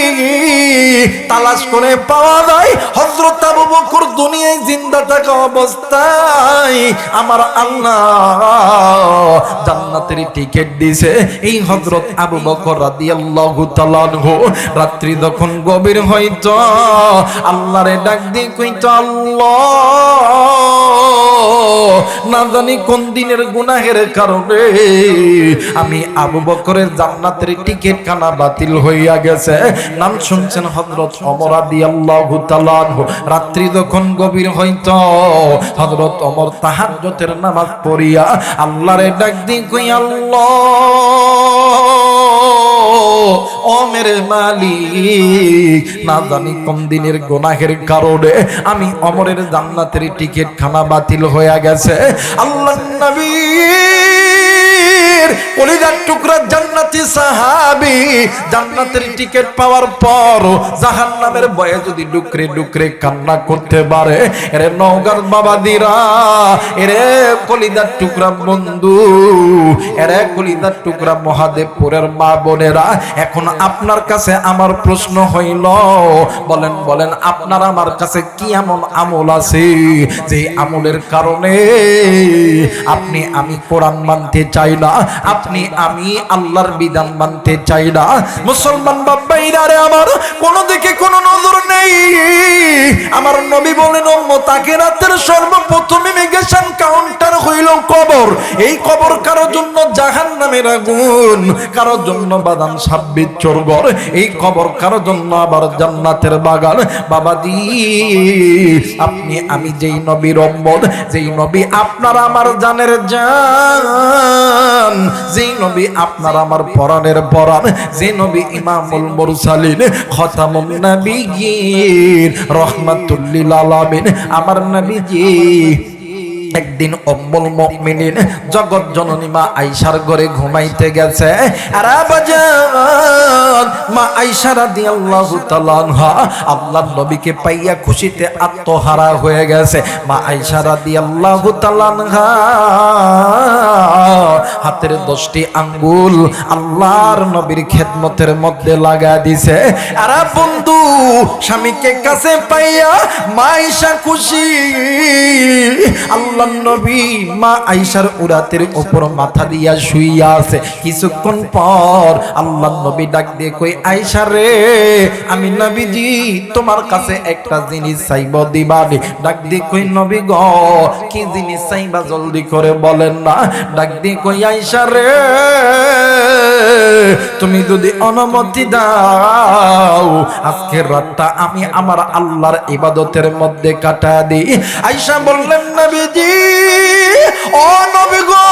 Speaker 1: তালাশ করে পাওয়া যায় হযরত আবু বকর দুনিয়ায় জিন্দা থাকা অবস্থায় আমার আল্লাহ জান্নাতের টিকিট দিয়েছে এই হযরত আবু বকর রাদিয়াল্লাহু তাআলা আনহু রাত্রি যখন গভীর হইতো আল্লাহরে ডাক দিয়ে কইতো আল্লাহ না জানি কোন দিনের গুনাহের কারণে আমি আবু বকরের জান্নাতের টিকিট খানা বাতিল হইয়া গেছে নাম শুনছেন হযরত ওমর রাদিয়াল্লাহু তাআলা আনহু রাত্রি যখন গভীর হইতো হযরত ওমর তাহাজ্জুদের নামাজ পড়িয়া আল্লাহরে ডাক দিয়ে কই আল্লাহ ও মেরে মালিক না জানি কোন দিনের গুনাহের কারণে আমি ওমরের জান্নাতের টিকিট খানা বাতিল হয়ে গেছে আল্লাহর নবী কলিজার টুকরা জান্নাতি সাহাবী জান্নাতের টিকিট পাওয়ার পর জাহান্নামের ভয়ে যদি ডুকরে ডুকরে কান্না করতে পারে এরে নওগাঁর বাবাদিরা এরে কলিজার টুকরা বন্ধু এরে কলিজার টুকরা মহাদেবপুরের মা বোনেরা এখন আপনার কাছে আমার প্রশ্ন হইল বলেন বলেন আপনার আমার কাছে কি এমন আমল আছে যে আমলের কারণে আপনি আমি কোরআন মানতে চাই না আপনি আমি আল্লাহর বিধান মানতে চাই না মুসলমান বাবাইরা রে আমার কোন দিকে কোন নজর নেই আমার নবী বলেন উম্মত আখিরাতের সর্বপ্রথম ইমিগ্রেশন কাউন্টার হইল কবর এই কবর কারো জন্য জাহান্নামের আগুন কারো জন্য বাদান 26 চোরগর এই কবর কারো জন্য আবার জান্নাতের বাগান বাবাজি আপনি আমি যেই নবীর উম্মত যেই নবী আপনার আমার জানের জান যেই নবী আপনার আমার পরাণের পরাণ যে নবী ইমামুল মুরসালিন খতামুন নবিয়্যিন রাহমাতুল লিল আলামিন আমার নবীজি একদিন উম্মুল মুমিনিন জগৎ জননী মা আয়েশার ঘরে ঘুমাইতে গেছে আর বাজান মা আয়েশা রাদিয়াল্লাহু তাআলা আনহা আল্লাহর নবীকে পাইয়া খুশিতে আত্মহারা হয়ে গেছে মা আয়েশা রাদিয়াল্লাহু তাআলা আনহা হাতের 10টি আঙ্গুল আল্লাহর নবীর খেদমতের মধ্যে লাগা দিয়েছে আর বন্ধু স্বামীকে কাছে পাইয়া মা আয়েশা খুশি আল্লাহর নবী মা আয়েশার উরাতের উপর মাথা দিয়া শুইয়া আছে কিছুক্ষণ পর আল্লাহর নবী ডাক দিয়ে কই আয়েশা রে আমি নবীজি তোমার কাছে একটা জিনিস চাইব দিবানি ডাক দিয়ে কই নবী গো কি জিনিস চাইবা জলদি করে বলেন না ডাক দিয়ে কই আয়েশা রে তুমি যদি অনুমতি দাও আজকের রাতটা আমি আমার আল্লাহর ইবাদতের মধ্যে কাটা দিই আয়েশা বললেন নবীজি ও নবী গো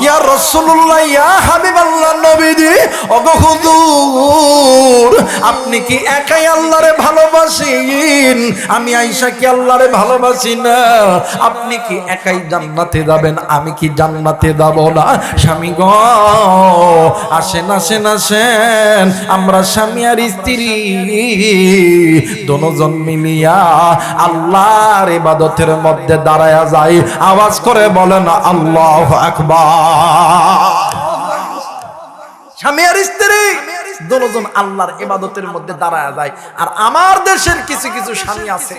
Speaker 1: ইয়া রাসূলুল্লাহ ইয়া হাবিবাল্লাহ নবীজি ওগো হুজুর আপনি কি একাই আল্লাহরে ভালোবাসেন আমি আয়েশা কি আল্লাহরে ভালোবাসি না আপনি কি একাই জান্নাতে যাবেন আমি কি জান্নাতে যাব না স্বামী গো আসেন আসেন আসেন আমরা স্বামী আর স্ত্রী দুজন মিলিয়া আল্লাহর ইবাদতের মধ্যে দাঁড়ায়া যাই আওয়াজ করে বলেন আল্লাহু আকবার স্বামী আর স্ত্রী দুজন আল্লাহর ইবাদতের মধ্যে দাঁড়ায়া যায় আর আমার দেশের কিছু কিছু স্বামী আছে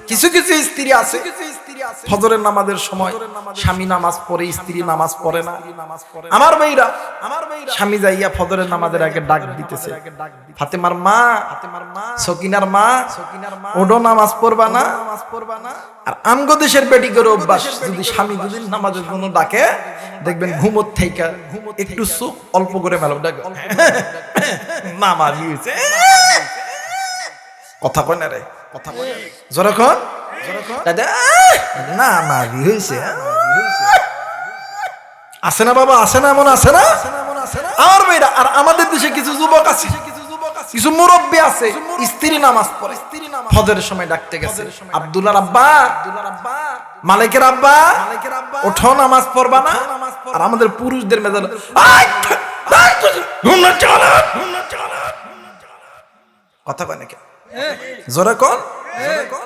Speaker 1: কিছু কিছু স্ত্রী আছে ফজরের নামাজের সময় স্বামী নামাজ পড়ে স্ত্রী নামাজ পড়ে না আমার মেয়েরা স্বামী যাইয়া ফজরের নামাজের আগে ডাক দিতেছে ফাতেমার মা সকিনার মা ওডো নামাজ পড়বা না আর আমগো দেশের বেটি করে অভ্যাস যদি স্বামী যদি নামাজের জন্য ডাকে দেখবেন ঘুমত থেকে একটু চুপ অল্প করে মেলো ডাকে নামাজ হইছে কথা কয় না রে কথা কয় না জোরে কর দাদা নামাজ হইছে আছে না বাবা, আছে না, এমন আছে না আমার ভাইরা? আর আমাদের দেশে কিছু যুবক আছে, কিছু মুরব্বী আছে, স্ত্রী নামাজ পড়ে, ফজরের সময় ডাকতে গেছে, আব্দুল্লাহর আব্বা, মালিকের আব্বা, ওঠো নামাজ পড়বা না? আর আমাদের পুরুষদের মেজাজ, কথা কয় নাকি? জোরে কোন?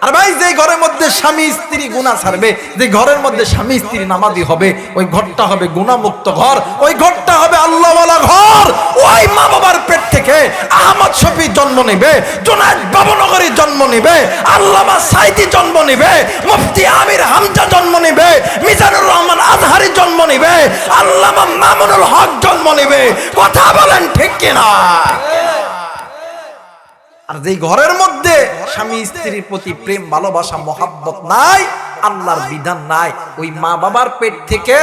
Speaker 1: আর ভাই, যে ঘরের মধ্যে স্বামী স্ত্রী গুনাহ ছাড়বে, যে ঘরের মধ্যে স্বামী স্ত্রী নামাজি হবে, ওই ঘরটা হবে গুনাহমুক্ত ঘর, ওই ঘরটা হবে আল্লাহওয়ালা ঘর। ওই মা বাবার পেট থেকে আহমদ শফি জন্ম নেবে, জুনায়েদ বাবনগরী জন্ম নেবে, আল্লামা সাইদি জন্ম নেবে, মুফতি আমির হামজা জন্ম নেবে, মিজানুর রহমান আজহারি জন্ম নেবে, আল্লামা মামুনুল হক জন্ম নেবে। কথা বলেন ঠিক কিনা? আর যেই ঘরের মধ্যে স্বামী স্ত্রীর প্রতি প্রেম, ভালোবাসা, মহাব্বত নাই, আল্লাহর বিধান নাই, ওই মা বাবার পেট থেকে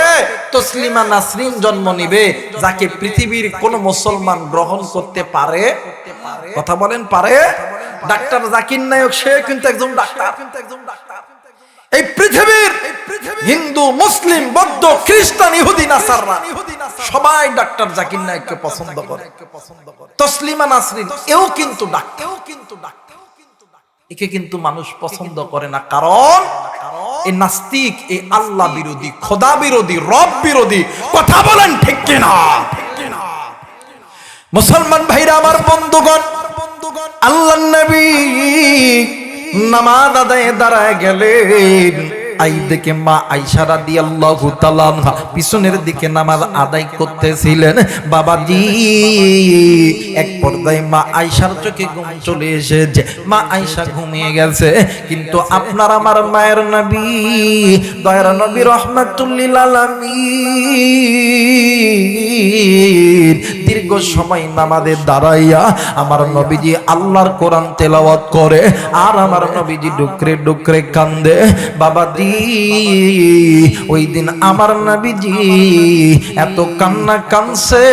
Speaker 1: তসলিমা নাসরিন জন্ম নিবে, যাকে পৃথিবীর কোন মুসলমান গ্রহণ করতে পারে? কথা বলেন, পারে? ডাক্তার জাকির নায়ক, সে কিন্তু একজন ডাক্তার। এই পৃথিবীর হিন্দু, মুসলিম, বৌদ্ধ, খ্রিস্টান, ইহুদি, নাসাররা সবাই ডাক্তার জাকির নায়ককে পছন্দ করে। তসলিমা নাসরিন এও কিন্তু ডাক্তার, একে কিন্তু মানুষ পছন্দ করে না। কারণ এই নাস্তিক, এই আল্লাহ বিরোধী, খোদা বিরোধী, রব বিরোধী। কথা বলেন ঠিক কিনা? মুসলমান ভাইরা আমার, বন্ধুগণ, আল্লাহর নবী নামাজ আদায়ে দাঁড়ায় গেলেন। আই দেখে মা আয়েশা রাদিয়াল্লাহু তাআলা আনহা পিছনের দিকে নামাজ আদায় করতেছিলেন। বাবাজি, এক পর্যায়ে মা আয়েশার চোখে ঘুম চলে এসেছে, মা আয়েশা ঘুমিয়ে গেছে। কিন্তু আপনার আমার মায়ের নবী, দয়ার নবী, রাহমাতুল লিল আলামিন দীর্ঘ সময় নামাজে দাঁড়াইয়া আমার নবীজি আল্লাহর কোরআন তেলাওয়াত করে, আর আমার নবীজি ডুকরে ডুকরে কান্দে। বাবাজি, ওই দিন আমার নবীজি এত কান্না কানছে,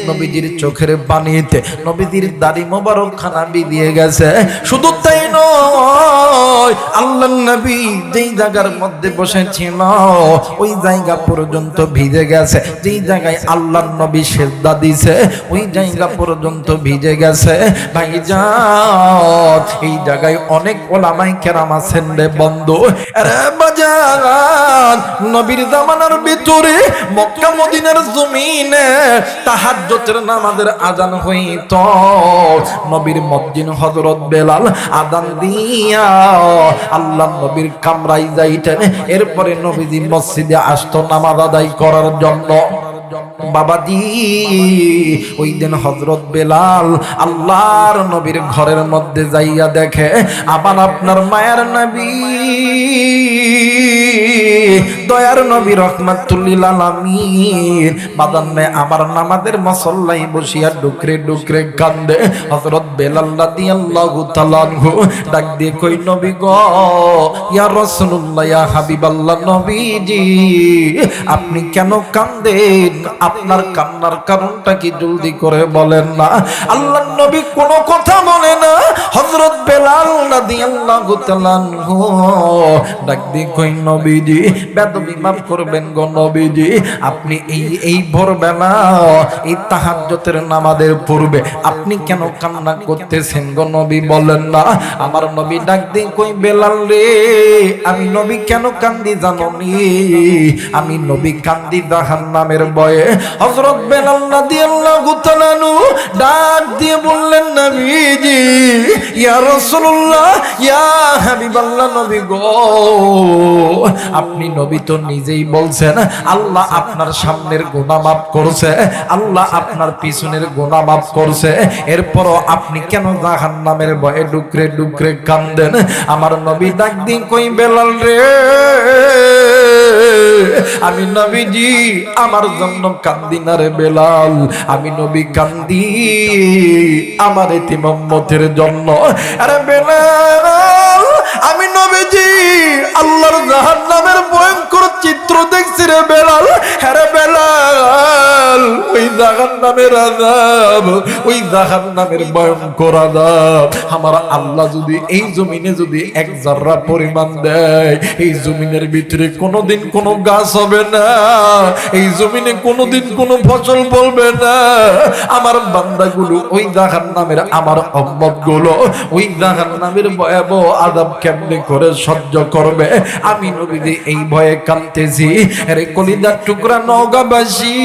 Speaker 1: নবীজির চোখের পানিতে নবীজির দাড়ি মোবারক খানা বিলিয়ে গেছে। শুধু তাই নয়, আল্লাহর নবী যেই জায়গার মধ্যে বসেছিল ওই জায়গা পর্যন্ত ভিজে গেছে। যেই জায়গায় আল্লাহর নবী সিজদা দিছে ওই জায়গা পর্যন্ত ভিজে গেছে। ভাইজান, এই জায়গায় অনেক ওলামায়ে কেরাম আছেন রে বন্ধু। আরে বাজান, নবীর জামানার ভিতরে মক্কা মদিনার জমিনে তাহাজ্জুদের নামাজের আযান হইত। নবীর মুয়াজ্জিন হযরত বেলাল আযান দিয়া আল্লাহর নবীর কামরায় যাইতেন। এরপরে নবীজি মসজিদে আসতো নামাজ আদায় করার জন্য। বাবাজি, ওই দিন হযরত বেলাল আল্লাহর নবীর ঘরের মধ্যে যাইয়া দেখে আবার আপনার মায়ের নবী, দয়ার নবী, রাহমাতুল লিল আলামিন বাদান্নে আমার নামাজের মুসল্লায় বসিয়া ডুকরে ডুকরে কান্দে। হযরত বেলাল রাদিয়াল্লাহু তাআলা আনহু ডাক দিয়ে কই, নবী গো, ইয়া রাসূলুল্লাহ, ইয়া হাবিবাল্লাহ, নবীজি আপনি কেন কান্দেন? আপনার কান্নার কারণটা কি জলদি করে বলেন না? আল্লাহর নবী কোনো কথা বলে না। হযরত বেলাল রাদিয়াল্লাহু তাআলা আনহু ডাক দিয়ে কই, নবীজি বেদবি মাফ করবেন গো নবীজি, আপনি এই ভোরবেলা এই তাহাজ্জুদের নামাজের পূর্বে আপনি কেন কান্না করতেছেন গো নবী, বলেন না? আমার নবী ডাক দিয়ে কই, বেলাল রে, আমি নবী কেন কান্দি জানো নি? আমি নবী কান্দি জাহান্নামের ভয়ে। হযরত বেলাল রাদিয়াল্লাহু তাআলা আনহু ডাক দিয়ে বললেন, নবীজি, ইয়া রাসূলুল্লাহ, ইয়া হাবিবাল্লাহ, নবী গো, আপনি নবী তো নিজেই বলছেন আল্লাহ আপনার সামনের গুনাহ মাফ করছে, আল্লাহ আপনার পিছনের গুনাহ মাফ করছে, এরপরও আপনি কেন জাহান্নামের ভয়ে ডুকরে ডুকরে কান্দেন? আমার নবী ডাক দিয়ে কই, বেলাল রে, আমি নবীজি আমার জন্য কান্দি না রে বেলাল, আমি নবী কান্দি আমার এতিম উম্মতের জন্য। আরে বেলাল, আমি নবীজি আল্লাহর জাহান্নামের ভয়ঙ্কর চিত্র দেখছি রে বেলাল। আরে বেলাল, ওই জাহান্নামের আযাব, ওই জাহান্নামের ভয়ঙ্কর আযাব আমার আল্লাহ যদি এই জমিনে যদি এক যারা পরিমাণ দেয়, এই জমিনের ভিতরে কোনোদিন কোনো গাছ হবে না, এই জমিনে কোনোদিন কোনো ফসল ফলবে না। আমার বান্দাগুলো ওই জাহান্নামের, আমার উম্মতগুলো ওই জাহান্নামের ভয়াবহ আযাব কেমনে করে সহ্য করবে? আমি নবীজি এই ভয়ে কাঁদতেছি। আরে কলিজার টুকরা নওগাঁবাসী,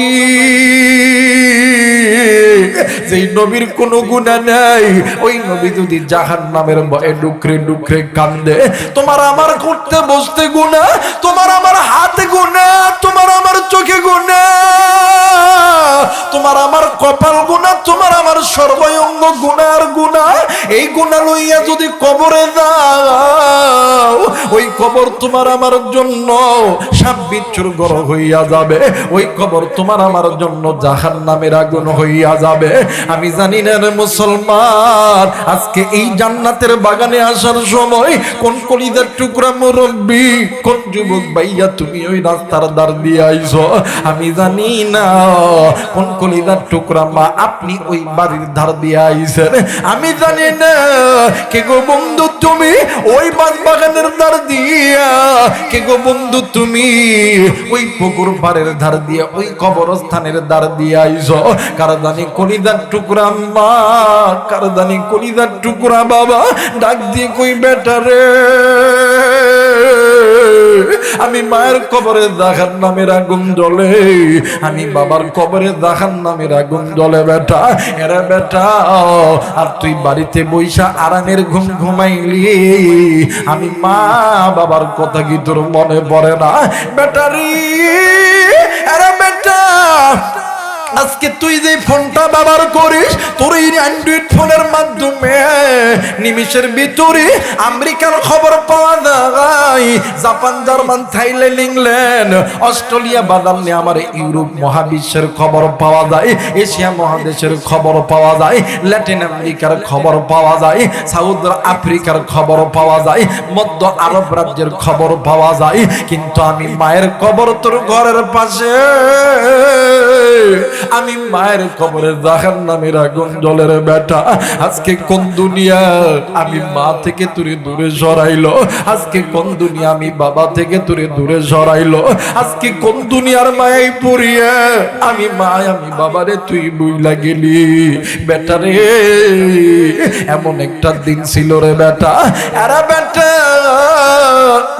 Speaker 1: যেই নবীর কোনো গুনাহ নাই, ওই নবী যদি জাহান্নামের ভয়ে ডুকরে ডুকরে কান্দে, তোমার আমার করতে বসতে গুনাহ, তোমার আমার হাতে গুনাহ, তোমার আমার চোখে গুনাহ, তোমার আমার কপাল গুনাহ, তোমার আমার সর্বাঙ্গ গুনার গুনাহ। এই গুনাহ লইয়া যদি কবরে যাও, ওই কবর তোমার আমার জন্য সাপ বিচ্ছুর ঘর হইয়া যাবে, ওই কবর তোমার আমার জন্য জাহান্নামের আগুন হইয়া যাবে। আমি জানি না রে মুসলমান, আজকে এই জান্নাতের বাগানে আসার সময় কোন কলিজার টুকরা মুরব্বি, কোন যুবক ভাইয়া তুমি ওই রাস্তার ধার দিয়ে আইছো, আমি জানি না কোন কলিজার টুকরা মা আপনি ওই বাড়ির ধার দিয়ে আইছেন, আমি জানি না কে গো বন্ধু তুমি ওই বাগানের ধার দিয়া, কে গো বন্ধু তুমি ওই পুকুর পাড়ের ধার দিয়ে, ওই কবরস্থানের ধার দিয়ে আইছো। কার জানি কলিজার টুকরা মা, কার জানি কলিজার টুকরা বাবা ডাক দিয়ে কই বেটা রে, আমি মায়ের কবরে জাহান্নামের আগুন জ্বলে, আমি বাবার কবরে জাহান্নামের আগুন জ্বলে বেটা। এরা বেটা আর তুই বাড়িতে বইসা আরামের ঘুম ঘুমাইলি, আমি মা বাবার কথা কি তোর মনে পড়ে না বেটারি? এরা বেটা আজকে তুই যে ফোনটা ব্যবহার করিস, তোর এই অ্যান্ড্রয়েড ফোনের মাধ্যমে নিমিষের ভিতরে আমেরিকার খবর পাওয়া যায়, Japan, German, Thailand, England, Australia, বাদাম নিয়ে আমার ইউরোপ মহাবিশ্বের খবর পাওয়া যায়, এশিয়া মহাদেশের খবর পাওয়া যায়, ল্যাটিন আমেরিকার খবর পাওয়া যায়, সাউথ আফ্রিকার খবর পাওয়া যায়, মধ্য আরব রাজ্যের খবর পাওয়া যায়, কিন্তু আমি মায়ের কবর তোর ঘরের পাশে, আমি মায়ের কবরে জাহান্নামের আগুন জ্বলে রে বেটা। আজকে কোন দুনিয়া আমি মা থেকে তুই দূরে সরাইলো, আজকে কোন দুনিয়া আমি বাবা থেকে তুই দূরে সরাইলো, আজকে কোন দুনিয়ার মায়াই পড়িয়া আমি মা আমি বাবারে তুই বুইলা গেলি বেটা রে। এমন একটা দিন ছিল রে বেটা, এরা বেটা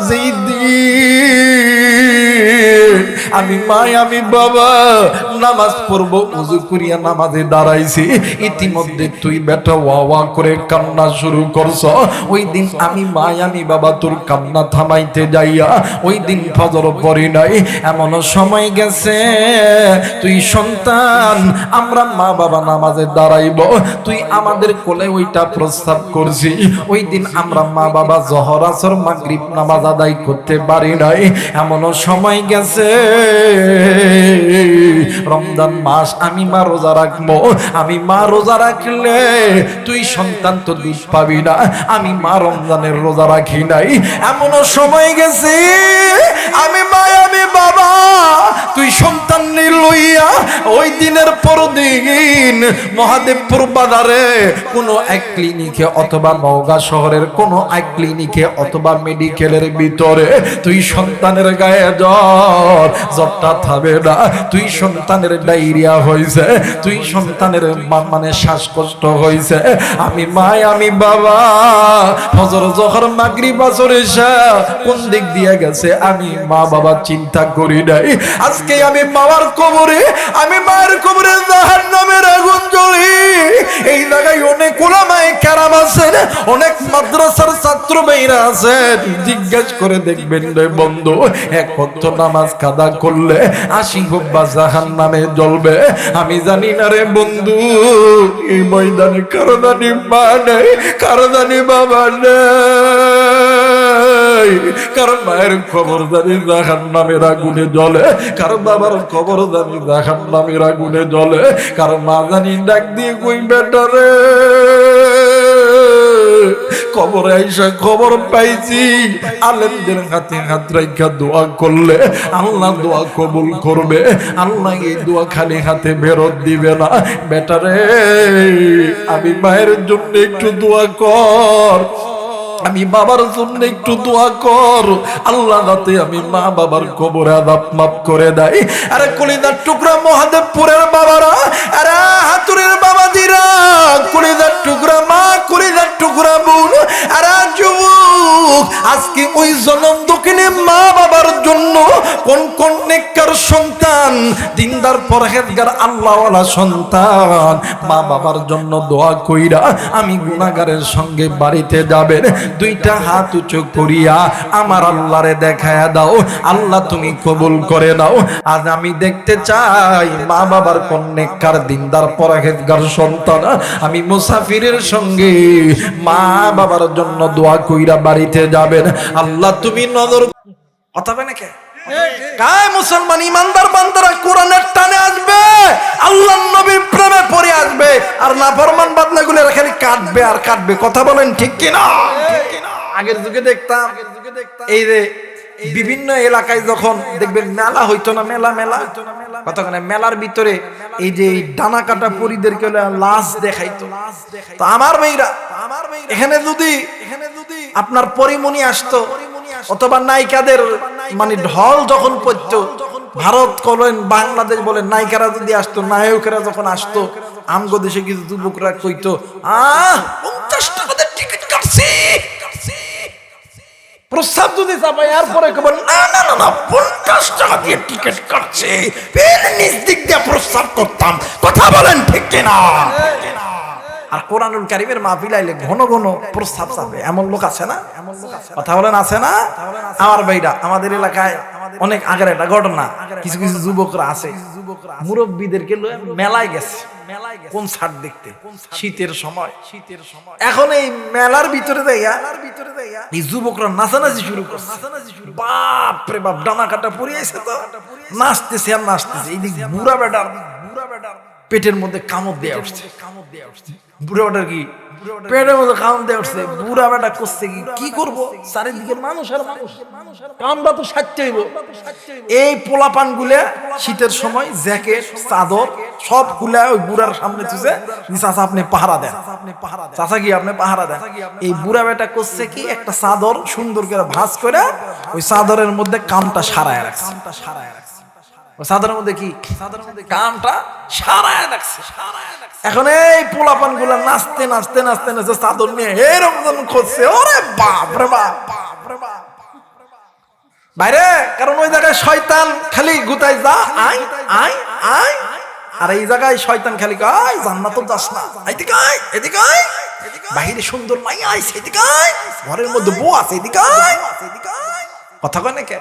Speaker 1: যেই দিন আমি মা আমি বাবা নামাজ পড়বো, ওযু করিয়া নামাজে দাঁড়াইছি, ইতিমধ্যে তুই বেটা ওয়া ওয়া করে কান্না শুরু করছ। ওই দিন আমি মা আমি বাবা তোর কান্না থামাইতে যাইয়া ওই দিন ফজর পড়ি নাই, এমন সময় গেছে তুই সন্তান আমরা মা বাবা নামাজে দাঁড়াইব, তুই আমাদের কোলে ওইটা প্রস্তাব করছিস। ওই দিন আমরা মা বাবা জোহর আসর মাগরিব নামাজ আদায় করতে পারি নাই, এমন সময় গেছে রমজান মাস আমি মা রোজা রাখবো, আমি মা রোজা রাখলে তুই সন্তান তো দুধ পাবি না, আমি মা রমজানের রোজা রাখি নাই, এমন সময় গেছে আমি মা আমি বাবা তুই সন্তান লইয়া ওই দিনের পর দিন মহাদেবপুর বাজারে কোনো এক ক্লিনিকে অথবা নওগাঁ শহরের কোনো এক ক্লিনিকে অথবা মেডিকেলের ভিতরে তুই সন্তানের গায়ে জ্বরটা থামে না, তুই সন্তানের ডায়রিয়া হয়েছে, তুই সন্তানের মানে শ্বাসকষ্ট হয়েছে, আমি মা আমি বাবা ফজর জোহর মাগরিব আসর এশা কোন দিক দিয়ে গেছে আমি মা বাবা চিন্তা করি নাই। আজকে আমি বাবার কবরে আমি মায়ের কবরে জাহান্নামের আগুন জ্বলি। এই জায়গায় অনেক উলামায়ে কেরাম আছেন, অনেক মাদ্রাসার ছাত্র ভাইরা আছেন, জিজ্ঞেস করে দেখবেন রে বন্ধু এক ওয়াক্ত নামাজ কাদা করলে 80 গব্বা জাহান্নামে জ্বলবে। আমি জানি না রে বন্ধু এই ময়দানে কারো জানি মা নেই, কারো জানি বাবা নেই, কারো মায়ের খবর জানি জাহান্নামের আগুনে জ্বলে, কারো বাবার খবর জানি জাহান্নামের আগুনে জ্বলে, কারো মা জানি ডাক দিয়ে কই বেটা রে কবরে আইসা খবর পাইছি আলেমদের হাতে হাত রাখা দোয়া করলে আল্লাহ দোয়া কবুল করবে। আল্লাহ এই দোয়া খালি হাতে ফেরত দিবে না। বেটারে আমি মায়ের জন্য একটু দোয়া কর, আমি বাবার জন্য একটু দোয়া কর, আল্লাহ রাতে আমি মা বাবার কবরে আযাব মাফ করে দেয়। আরে কলিজার টুকরা মহাদেবপুরের বাবারা, আরে হাতুরের বাবাজিরা, কলিজার টুকরা মা, কলিজার টুকরা বোন, আরে যুবক, আজকে ওই জনম দক্ষিণে মা বাবার জন্য কোন কোন নেককার সন্তান, দিনদার পরহেজগার আল্লাহওয়ালা সন্তান মা বাবার জন্য দোয়া কইরা আমি গুনাহগারের সঙ্গে বাড়িতে যাবেন, দুইটা হাত উঁচু করিয়া আমার আল্লাহরে দেখায়া দাও। আল্লাহ তুমি কবুল করে দাও। আজ আমি দেখতে চাই মা বাবার কোন নেককার দিনদার পরহেজগার সন্তান আমি মুসাফিরের সঙ্গে মা বাবার জন্য দোয়া কইরা বাড়িতে যাবেন। আল্লাহ তুমি নজর অথাবে নাকি গায় মুসলমান ইমানদার বান্দারা কোরআনের টানে আসবে, আল্লাহর নবীর প্রেমে পড়ে আসবে, আর নাফরমান বান্দা খালি কাটবে আর কাটবে। কথা বলেন ঠিক কিনা? আগের যুগে দেখতাম এই যে বিভিন্ন এলাকায় যখন দেখবেন মেলা হইতো না, মেলা কতক্ষণে মেলার ভিতরে এই যে ডানা কাটা পরীদেরকে লাশ দেখাইতো। তো আমার মেয়েরা এখানে যদি আপনার পরিমণি আসতো অথবা নায়িকাদের মানে ঢল যখন পড়তো, ভারত বলেন বাংলাদেশ বলেন, নায়িকারা যদি আসতো, নায়কেরা যখন আসতো, আমগো দেশে কিছু যুবকরা কইতো 50 টাকা দিয়ে টিকিট কাটছি। প্রস্তাব যদি চাপাই এরপরে কেবল না 50 টাকা দিয়ে টিকিট কাটছে, নিজ দিক দিয়ে প্রস্তাব করতাম। কথা বলেন ঠিক কিনা? আর কোরআনুল কারীমের মাহফিল আইলে ঘন ঘন প্রস্তাব চাবে, এমন লোক আছে না? কথা বলেন আছে না? আমার ভাইরা, আমাদের এলাকায় অনেক আগের একটা ঘটনা, কিছু কিছু যুবকরা আছে মুরব্বীদেরকে লয়ে মেলায় গেছে কোন ছাড় দেখতে, শীতের সময়। এখন এই মেলার ভিতরে যাইয়া এই যুবকরা নাচানাচি শুরু করছে। বাপ রে বাপ, ডানা কাটা পড়ে আছে তো, নাচতেছে আর নাচতেছে। এই দিক বুড়া বেটার পেটের মধ্যে কামড় দেয়া উঠছে। বুড়া বেটার কি পেটের মধ্যে কামড় দেয়া উঠছে। বুড়া বেটা করছে কি করবো, চারিদিকে মানুষ আর মানুষ, কামড়া তো সাজতে হইব। এই পোলাপান গুলা শীতের সময় জ্যাকেট চাদর সব গুলা ওই বুড়ার সামনে তুছে, চাচা আপনি পাহারা দেন, চাচা কি আপনি পাহারা দেন। এই বুড়া বেটা করছে কি, একটা চাদর সুন্দর করে ভাঁজ করে ওই চাদরের মধ্যে কামটা সারায় রাখছে। চাদরের মধ্যে কি কামটা সারায় রাখছে। এখন এই পোলাপান গুলা নাচতে নাচতে নাচতে নাচতে চাদর নিয়ে এরকম করছে। ওরে বাপ রে বাপ বাইরে, কারণ ওই জায়গায় শয়তান খালি গুতায় যা আই আই আই, আর এই জায়গায় শয়তান খালি কয় জান্নাত যাস না, এদিকে আয় এদিকে আয়, বাহিরে সুন্দর মাই আইছে এদিকে আয়, ঘরের মধ্যে বউ আছে এদিকে আয়। কথা কয় না কে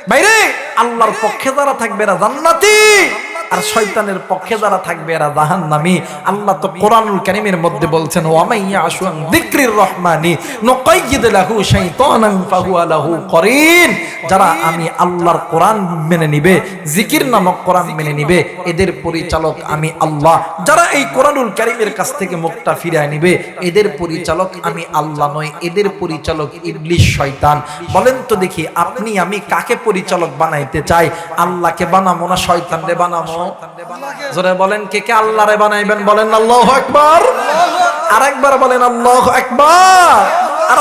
Speaker 1: বাইরে? আল্লাহর পক্ষে যারা থাকবে এরা জান্নাতি, আর শয়তানের পক্ষে যারা থাকবে এরা জাহান্নামী। আল্লাহ তো কোরআনুল কারীমের মধ্যে বলছেন ওয়া মাইয়া আশুন যিকরির রহমানি নুকাইয়িদ লাহু শাইতানান ফাহুয়া লাহু করিন। যারা আমি আল্লাহর কোরআন মেনে নিবে, জিকির নামক কোরআন মেনে নিবে, এদের পরিচালক আমি আল্লাহ। যারা এই কোরআনুল কারীমের কাছ থেকে মুখটা ফিরায় নিবে, এদের পরিচালক আমি আল্লাহ নয়, এদের পরিচালক ইবলিস শয়তান। বলেন তো দেখি আপনি আমি কাকে পরিচালক বানাইতে চাই? আল্লাহকে বানাবো না শয়তানরে বানাবো? জোরে বলেন কে কে আল্লাহরে বানাইবেন? বলেন আল্লাহু আকবার। আরেকবার বলেন আল্লাহু আকবার। আর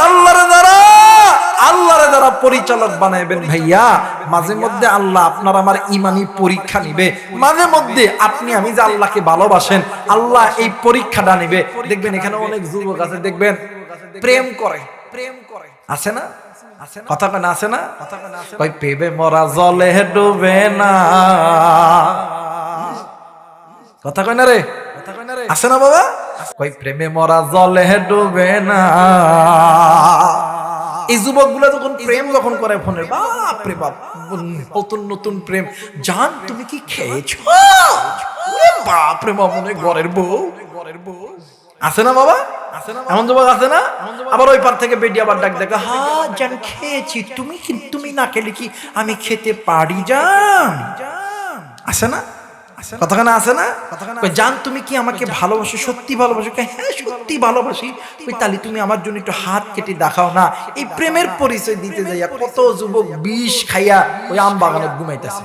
Speaker 1: আল্লাহরে যারা পরিচালক বানাইবেন ভাইয়া, মাঝে মধ্যে আল্লাহ আপনার আমার ইমানি পরীক্ষা নিবে। মাঝে মধ্যে আপনি আমি যে আল্লাহকে ভালোবাসেন, আল্লাহ এই পরীক্ষাটা নিবে। দেখবেন এখানে অনেক যুবক আছে, দেখবেন প্রেম করে আছে না? কথা কেন আছে না? কই পেবে মরা জলে ডুবে না, কথা কয় না রে? আছে না বাবা? কই প্রেমে মরা জলে ডুবে না। এই যুবক গুলা যখন প্রেম যখন করে ফোনে, বাপ রে বাপ, নতুন নতুন প্রেম। জান তুমি কি খেয়েছো? বাপ রে বাপ, মনে ঘরের বউ আছে না বাবা? এমন যুবক আছে না? আবার ওই পার থেকে বেডি আবার ডাক দেখে, হ্যাঁ জান খেয়েছি, তুমি না খেলে কি আমি খেতে পারি? জান আছে না? কথাখানা আছে না? জান তুমি কি আমাকে ভালোবাসো, সত্যি ভালোবাসো? হ্যাঁ সত্যি ভালোবাসি। ওই তালি তুমি আমার জন্য একটু হাত কেটে দেখাও না। এই প্রেমের পরিচয় দিতে যাইয়া কত যুবক বিষ খাইয়া ওই আম বাগানত ঘুমাইতেছে।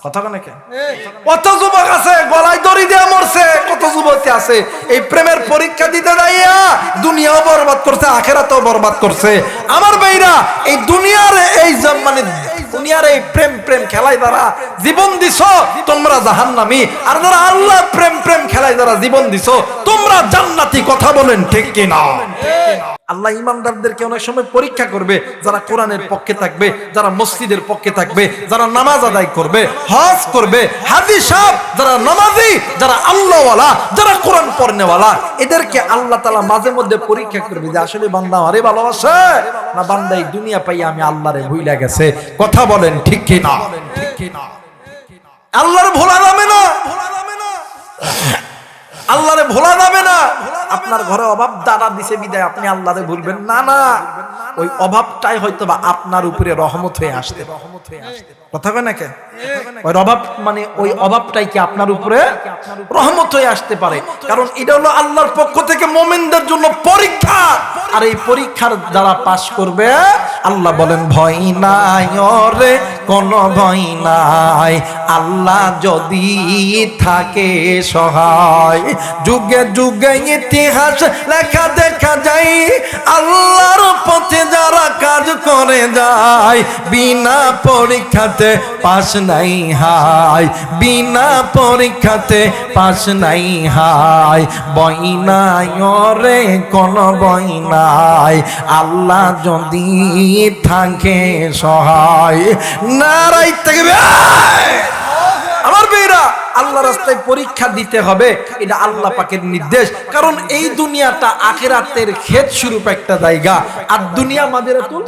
Speaker 1: কথাখানা কেন? কত যুবক আছে গলায় দড়ি দিয়ে মরছে, কত যুবক আছে এই প্রেমের পরীক্ষা দিতে যাইয়া দুনিয়াও বরবাদ করছে, আখেরাতও বরবাদ করছে। আমার ভাইরা এই দুনিয়ার এই মানে দুনিয়ার এই প্রেম প্রেম খেলায় দ্বারা জীবন দিছো তোমরা জাহান্নামী, আর যারা আল্লাহ প্রেম প্রেম খেলায় দ্বারা জীবন দিছো তোমরা জান্নাতি। কথা বলেন ঠিক কিনা? আল্লাহ ইমানদারদেরকে অনেক সময় পরীক্ষা করবে, যারা কোরআনের পক্ষে থাকবে, যারা মসজিদের পক্ষে থাকবে, যারা নামাজ আদায় করবে, হজ করবে, হাজি সাহেব যারা নামাজি, যারা আল্লাহওয়ালা, যারা কোরআন পড়নেওয়ালা, এদেরকে আল্লাহ তাআলা মাঝে মধ্যে পরীক্ষা করবে যে আসলে বান্দা আমারে ভালোবাসে না বান্দা এই দুনিয়া পাইয়া আমি আল্লাহরে ভুইলা গেছে। কথা বলেন ঠিক কিনা? আল্লাহর ভোলা যাবে না, আল্লাহরে ভোলা যাবে না। আপনার ঘরে অভাব দাঁড়া দিছে বিদায় আপনি আল্লাহরে ভুলবেন না? না, ওই অভাবটাই হয়তো বা আপনার উপরে রহমত হয়ে আসতে। কথা কয় না কেন? ওই অভাব মানে ওই অভাবটাই কি আপনার উপরে রহমত হয়ে আসতে পারে, কারণ এটা হলো আল্লাহর পক্ষ থেকে মুমিনদের জন্য পরীক্ষা। আর এই পরীক্ষার যারা পাশ করবে আল্লাহ বলেন ভয় নাই রে, কোনো ভয় নাই, আল্লাহ যদি থাকে সহায়। যুগে যুগে ইতিহাস লেখা দেখা যায়, আল্লাহর পথে যারা কাজ করে যায় বিনা পরীক্ষাতে পাস নাই হায়, বিনা পরীক্ষাতে পাস নাই হায়। ভয় নাই রে, কোনো ভয় নাই, আল্লাহ যদি থাকে সহায়। নারাই তাকবীর। আমার ভাইরা আল্লাহ রাস্তায় পরীক্ষা দিতে হবে, এটা আল্লাহ পাকের নির্দেশ। কারণ এই দুনিয়াটা আখিরাতের ক্ষেত স্বরূপ একটা জায়গা, আর দুনিয়া মাদেরাতুল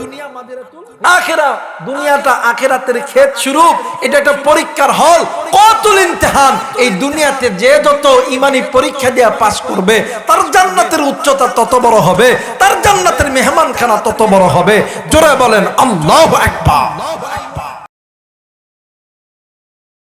Speaker 1: আখিরা, দুনিয়াটা আখিরাতের ক্ষেত স্বরূপ। এটা একটা পরীক্ষার হল, কতুল ইমতিহান। এই দুনিয়াতে যে যত ঈমানি পরীক্ষা দিয়ে পাস করবে তার জান্নাতের উচ্চতা তত বড় হবে, তার জান্নাতের মেহমানখানা তত বড় হবে। জোরে বলেন আল্লাহু আকবার।